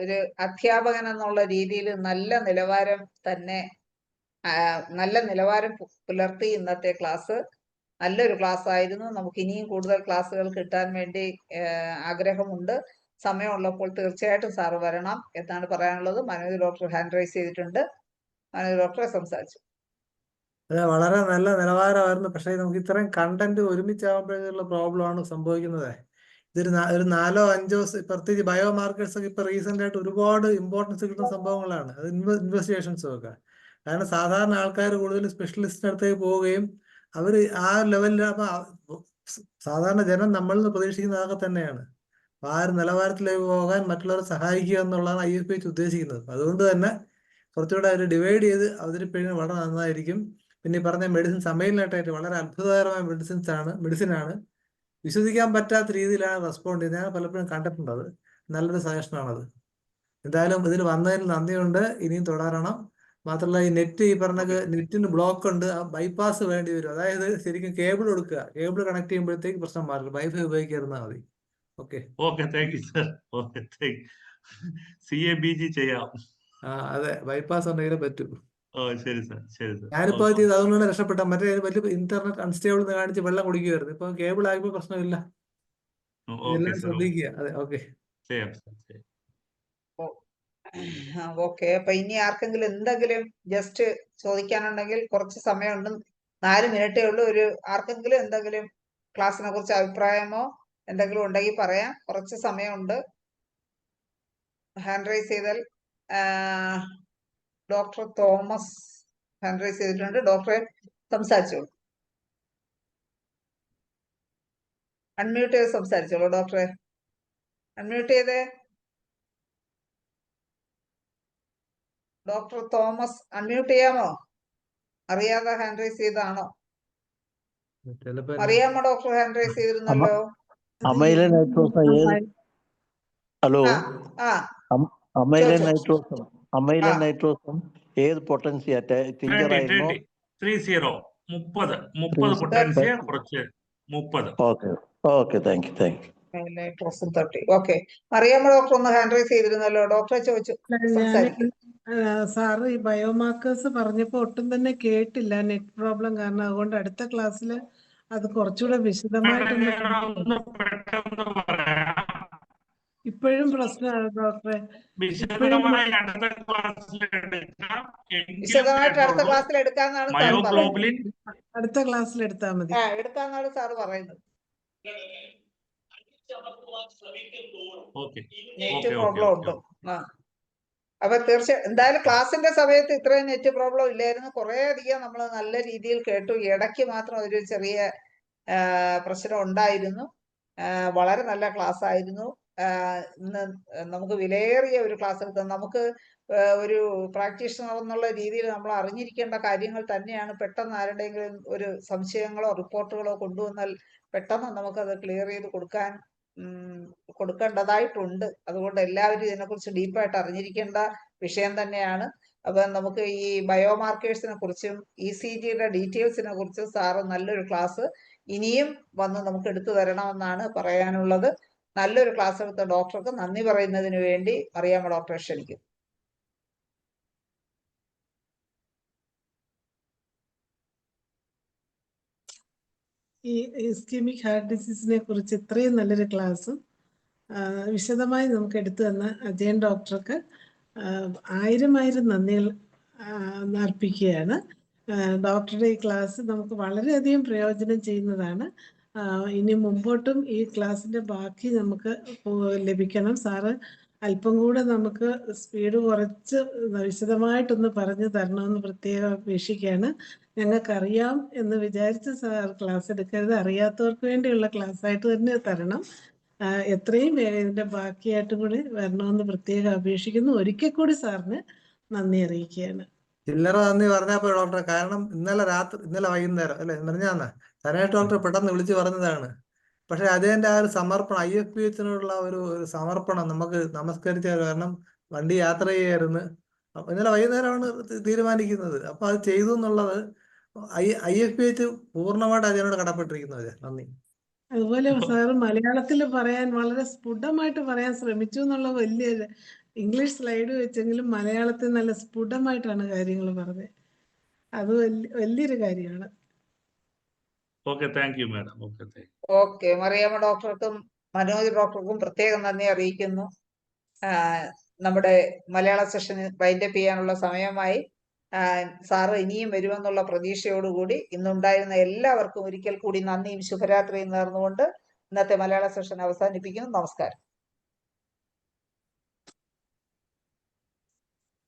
ഒരു അധ്യാപകൻ എന്നുള്ള രീതിയിൽ നല്ല നിലവാരം പുലർത്തി. ഇന്നത്തെ ക്ലാസ് നല്ലൊരു ക്ലാസ് ആയിരുന്നു. നമുക്ക് ഇനിയും കൂടുതൽ ക്ലാസ്സുകൾ കിട്ടാൻ വേണ്ടി ആഗ്രഹമുണ്ട്. സമയമുള്ളപ്പോൾ തീർച്ചയായിട്ടും സാറ് വരണം എന്നാണ് പറയാനുള്ളത്. മനോജ് ഡോക്ടർ ഹാൻഡ് റൈസ് ചെയ്തിട്ടുണ്ട്. മനോജ് ഡോക്ടറെ സംസാരിച്ചു. അത് വളരെ നല്ല നിലവാരമായിരുന്നു. പക്ഷേ നമുക്ക് ഇത്രയും കണ്ടന്റ് ഒരുമിച്ചാകുമ്പോഴുള്ള പ്രോബ്ലമാണ് സംഭവിക്കുന്നത്. ഇതൊരു ഒരു 4-5 പ്രത്യേകിച്ച് ബയോമാർക്കേഴ്സ് ഒക്കെ ഇപ്പൊ റീസെന്റ് ആയിട്ട് ഒരുപാട് ഇമ്പോർട്ടൻസ് കിട്ടുന്ന സംഭവങ്ങളാണ്. അത് ഇൻവെസ്റ്റിഗേഷൻസും ഒക്കെ. കാരണം സാധാരണ ആൾക്കാർ കൂടുതൽ സ്പെഷ്യലിസ്റ്റിന്റെ അടുത്തേക്ക് പോവുകയും അവർ ആ ലെവലിൽ സാധാരണ ജനം നമ്മളിൽ നിന്ന് പ്രതീക്ഷിക്കുന്നത് അതൊക്കെ തന്നെയാണ്. അപ്പൊ ആ ഒരു നിലവാരത്തിലേക്ക് പോകാൻ മറ്റുള്ളവരെ സഹായിക്കുക എന്നുള്ളതാണ് IFPH ഉദ്ദേശിക്കുന്നത്. അതുകൊണ്ട് തന്നെ കുറച്ചുകൂടെ ഒരു ഡിവൈഡ് ചെയ്ത് അവതരിപ്പിക്കുന്നത് വളരെ നന്നായിരിക്കും. പിന്നെ ഈ പറഞ്ഞ മെഡിസിൻസ് അമൈലിനായിട്ടായിട്ട് വളരെ അത്ഭുതകരമായ മെഡിസിനാണ്. വിശ്വസിക്കാൻ പറ്റാത്ത രീതിയിലാണ് റെസ്പോണ്ട് ചെയ്യുന്നത്. ഞാൻ പലപ്പോഴും കണ്ടിട്ടുണ്ട്. അത് നല്ലൊരു സജഷനാണത്. എന്തായാലും ഇതിൽ വന്നതിൽ നന്ദിയുണ്ട്. ഇനിയും തുടരണം. മാത്രമല്ല ഈ നെറ്റിന് ബ്ലോക്ക് ഉണ്ട്. ആ ബൈപ്പാസ് വേണ്ടി വരും. അതായത് ശരിക്കും കേബിൾ കൊടുക്കുക. കേബിൾ കണക്ട് ചെയ്യുമ്പോഴത്തേക്ക് പ്രശ്നം മാറില്ല. വൈഫൈ ഉപയോഗിക്കാതിരുന്നാൽ മതി. Okay. Thank you sir. CABG ചെയ്യാം. അതെ, ബൈപ്പാസ് ഉണ്ടെങ്കിലേ പറ്റൂ. ശരി സർ, ശരി സർ. ഞാനിപ്പോ ചെയ്ത് അതുകൊണ്ടാണ് രക്ഷപ്പെട്ട. മറ്റേ വലിയ ഇന്റർനെറ്റ് അൺസ്റ്റേബിൾ എന്ന് കാണിച്ച് വെള്ളം കുടിക്കുമായിരുന്നു. ഇപ്പൊ കേബിൾ ആയപ്പോ പ്രശ്നമില്ല. ഇതെല്ലാം ശ്രദ്ധിക്കുക. അതെ, ഓക്കെ. ഓക്കെ. അപ്പൊ ഇനി ആർക്കെങ്കിലും എന്തെങ്കിലും ജസ്റ്റ് ചോദിക്കാനുണ്ടെങ്കിൽ കുറച്ച് സമയമുണ്ട്. 4 മിനിറ്റേ ഉള്ളൂ. ആർക്കെങ്കിലും എന്തെങ്കിലും ക്ലാസ്സിനെ കുറിച്ച് അഭിപ്രായമോ എന്തെങ്കിലും ഉണ്ടെങ്കിൽ പറയാം. കുറച്ച് സമയമുണ്ട്. ഹാൻഡ് റൈസ് ചെയ്താൽ ഡോക്ടർ തോമസ് ഹാൻഡ് റൈസ് ചെയ്തിട്ടുണ്ട്. ഡോക്ടറെ സംസാരിച്ചോളൂ. അൺമ്യൂട്ട് ചെയ്ത് സംസാരിച്ചോളൂ ഡോക്ടറെ. അൺമ്യൂട്ട് ചെയ്തേ. ഡോക്ടർ തോമസ് അൺമ്യൂട്ട് ചെയ്യാമോ? അറിയാതെ ഹാൻഡ് റൈസ് ചെയ്താണോ? അറിയാമോ ഡോക്ടർ ഹാൻഡ് റൈസ് ചെയ്തിരുന്നല്ലോ. ഹലോ, ആ അമൈലൻ നൈട്രോസം ഏത് പൊട്ടൻസിയ? 30 പൊട്ടൻസിയ കുറച്ച് 30. Okay, thank you. Nitrosum 30. Okay. അറിയാമോ ഡോക്ടർ ഒന്ന് ഹാൻഡ് റൈസ് ചെയ്തിരുന്നല്ലോ. ഡോക്ടറെ ചോദിച്ചു. സാറ് ഈ ബയോമാർക്കേഴ്സ് പറഞ്ഞപ്പോ ഒട്ടും തന്നെ കേട്ടില്ല, നെറ്റ് പ്രോബ്ലം കാരണം. അതുകൊണ്ട് അടുത്ത ക്ലാസ്സിൽ അത് കുറച്ചുകൂടെ വിശദമായിട്ടൊന്ന്. ഇപ്പോഴും പ്രശ്നമാണ് ഡോക്ടറെ. വിശദമായിട്ട് അടുത്ത ക്ലാസ്സിൽ എടുക്കാന്നാണ് സാർ പറയുന്നത്. അടുത്ത ക്ലാസ്സിൽ എടുത്താൽ മതി. എടുക്കാന്നാണ് സാറ് പറയുന്നത്. നെറ്റ് പ്രോബ്ലം ഉണ്ടോ? അപ്പൊ തീർച്ചയായും എന്തായാലും ക്ലാസ്സിന്റെ സമയത്ത് ഇത്രയും നെറ്റ് പ്രോബ്ലം ഇല്ലായിരുന്നു. കുറെ അധികം നമ്മൾ നല്ല രീതിയിൽ കേട്ടു. ഇടയ്ക്ക് മാത്രം ഒരു ചെറിയ പ്രശ്നം ഉണ്ടായിരുന്നു. വളരെ നല്ല ക്ലാസ് ആയിരുന്നു. ഇന്ന് നമുക്ക് വിലയേറിയ ഒരു ക്ലാസ് എടുത്തത്. നമുക്ക് ഒരു പ്രാക്ടീഷണർ എന്നുള്ള രീതിയിൽ നമ്മൾ അറിഞ്ഞിരിക്കേണ്ട കാര്യങ്ങൾ തന്നെയാണ്. പെട്ടെന്ന് ആരുടെയെങ്കിലും ഒരു സംശയങ്ങളോ റിപ്പോർട്ടുകളോ കൊണ്ടുവന്നാൽ പെട്ടെന്ന് നമുക്കത് ക്ലിയർ ചെയ്ത് കൊടുക്കേണ്ടതായിട്ടുണ്ട്. അതുകൊണ്ട് എല്ലാവരും ഇതിനെക്കുറിച്ച് ഡീപ്പായിട്ട് അറിഞ്ഞിരിക്കേണ്ട വിഷയം തന്നെയാണ്. അപ്പൊ നമുക്ക് ഈ ബയോമാർക്കേഴ്സിനെ കുറിച്ചും ECGയുടെ ഡീറ്റെയിൽസിനെ കുറിച്ചും സാറ് നല്ലൊരു ക്ലാസ് ഇനിയും വന്ന് നമുക്ക് എടുത്തു തരണമെന്നാണ് പറയാനുള്ളത്. നല്ലൊരു ക്ലാസ് എടുത്ത ഡോക്ടർക്ക് നന്ദി പറയുന്നതിന് വേണ്ടി അറിയാമോ ഡോക്ടറെ ക്ഷണിക്കും. ഈ ഇസ്കെമിക് ഹാർട്ട് ഡിസീസിനെ കുറിച്ച് ഇത്രയും നല്ലൊരു ക്ലാസ്സും വിശദമായി നമുക്ക് എടുത്തു തന്ന അജയൻ ഡോക്ടർക്ക് 1000 നന്ദികൾ അർപ്പിക്കുകയാണ്. ഡോക്ടറുടെ ഈ ക്ലാസ് നമുക്ക് വളരെയധികം പ്രയോജനം ചെയ്യുന്നതാണ്. ഇനി മുമ്പോട്ടും ഈ ക്ലാസ്സിൻ്റെ ബാക്കി നമുക്ക് ലഭിക്കണം. സാറ് അല്പം കൂടെ നമുക്ക് സ്പീഡ് കുറച്ച് വിശദമായിട്ടൊന്ന് പറഞ്ഞു തരണമെന്ന് പ്രത്യേകം അപേക്ഷിക്കുകയാണ്. ഞങ്ങൾക്കറിയാം എന്ന് വിചാരിച്ച് സാർ ക്ലാസ് എടുക്കരുത്. അറിയാത്തവർക്ക് വേണ്ടിയുള്ള ക്ലാസ്സായിട്ട് തന്നെ തരണം. എത്രയും വേഗം ഇതിൻ്റെ ബാക്കിയായിട്ടും കൂടി വരണമെന്ന് പ്രത്യേകം അപേക്ഷിക്കുന്നു. ഒരിക്കൽ കൂടി സാറിന് നന്ദി അറിയിക്കുകയാണ്. ചില്ലറ നന്ദി പറഞ്ഞപ്പോൾ ഡോക്ടറെ, കാരണം ഇന്നലെ വൈകുന്നേരം അല്ലെ പറഞ്ഞാന്ന് സനേഷ് ഡോക്ടർ പെട്ടെന്ന് വിളിച്ച് പറഞ്ഞതാണ്. പക്ഷെ അതിന്റെ ആ ഒരു സമർപ്പണം, IFPHനുള്ള ഒരു സമർപ്പണം നമുക്ക് നമസ്കരിച്ച, കാരണം വണ്ടി യാത്ര ചെയ്യായിരുന്നു. ഇന്നലെ വൈകുന്നേരമാണ് തീരുമാനിക്കുന്നത്. അപ്പൊ അത് ചെയ്തു എന്നുള്ളത് IFPH പൂർണ്ണമായിട്ട് അതിനോട് കടപ്പെട്ടിരിക്കുന്നത്. നന്ദി. അതുപോലെ സാറ് മലയാളത്തിൽ പറയാൻ വളരെ സ്ഫുടമായിട്ട് പറയാൻ ശ്രമിച്ചു എന്നുള്ള വലിയ ഇംഗ്ലീഷ് സ്ലൈഡ് വെച്ചെങ്കിലും മലയാളത്തിൽ നല്ല സ്ഫുടമായിട്ടാണ് കാര്യങ്ങൾ പറഞ്ഞത്. അത് വലിയൊരു കാര്യമാണ്. ഓക്കെ. മറിയാമ്മ ഡോക്ടർക്കും മനോജ് ഡോക്ടർക്കും പ്രത്യേകം നന്ദി അറിയിക്കുന്നു. നമ്മുടെ മലയാള സെഷൻ വൈൻഡപ്പ് ചെയ്യാനുള്ള സമയമായി. സാറ് ഇനിയും വരുമെന്നുള്ള പ്രതീക്ഷയോടുകൂടി ഇന്നുണ്ടായിരുന്ന എല്ലാവർക്കും ഒരിക്കൽ കൂടി നന്ദിയും ശുഭരാത്രിയും നേർന്നുകൊണ്ട് ഇന്നത്തെ മലയാള സെഷൻ അവസാനിപ്പിക്കുന്നു. നമസ്കാരം.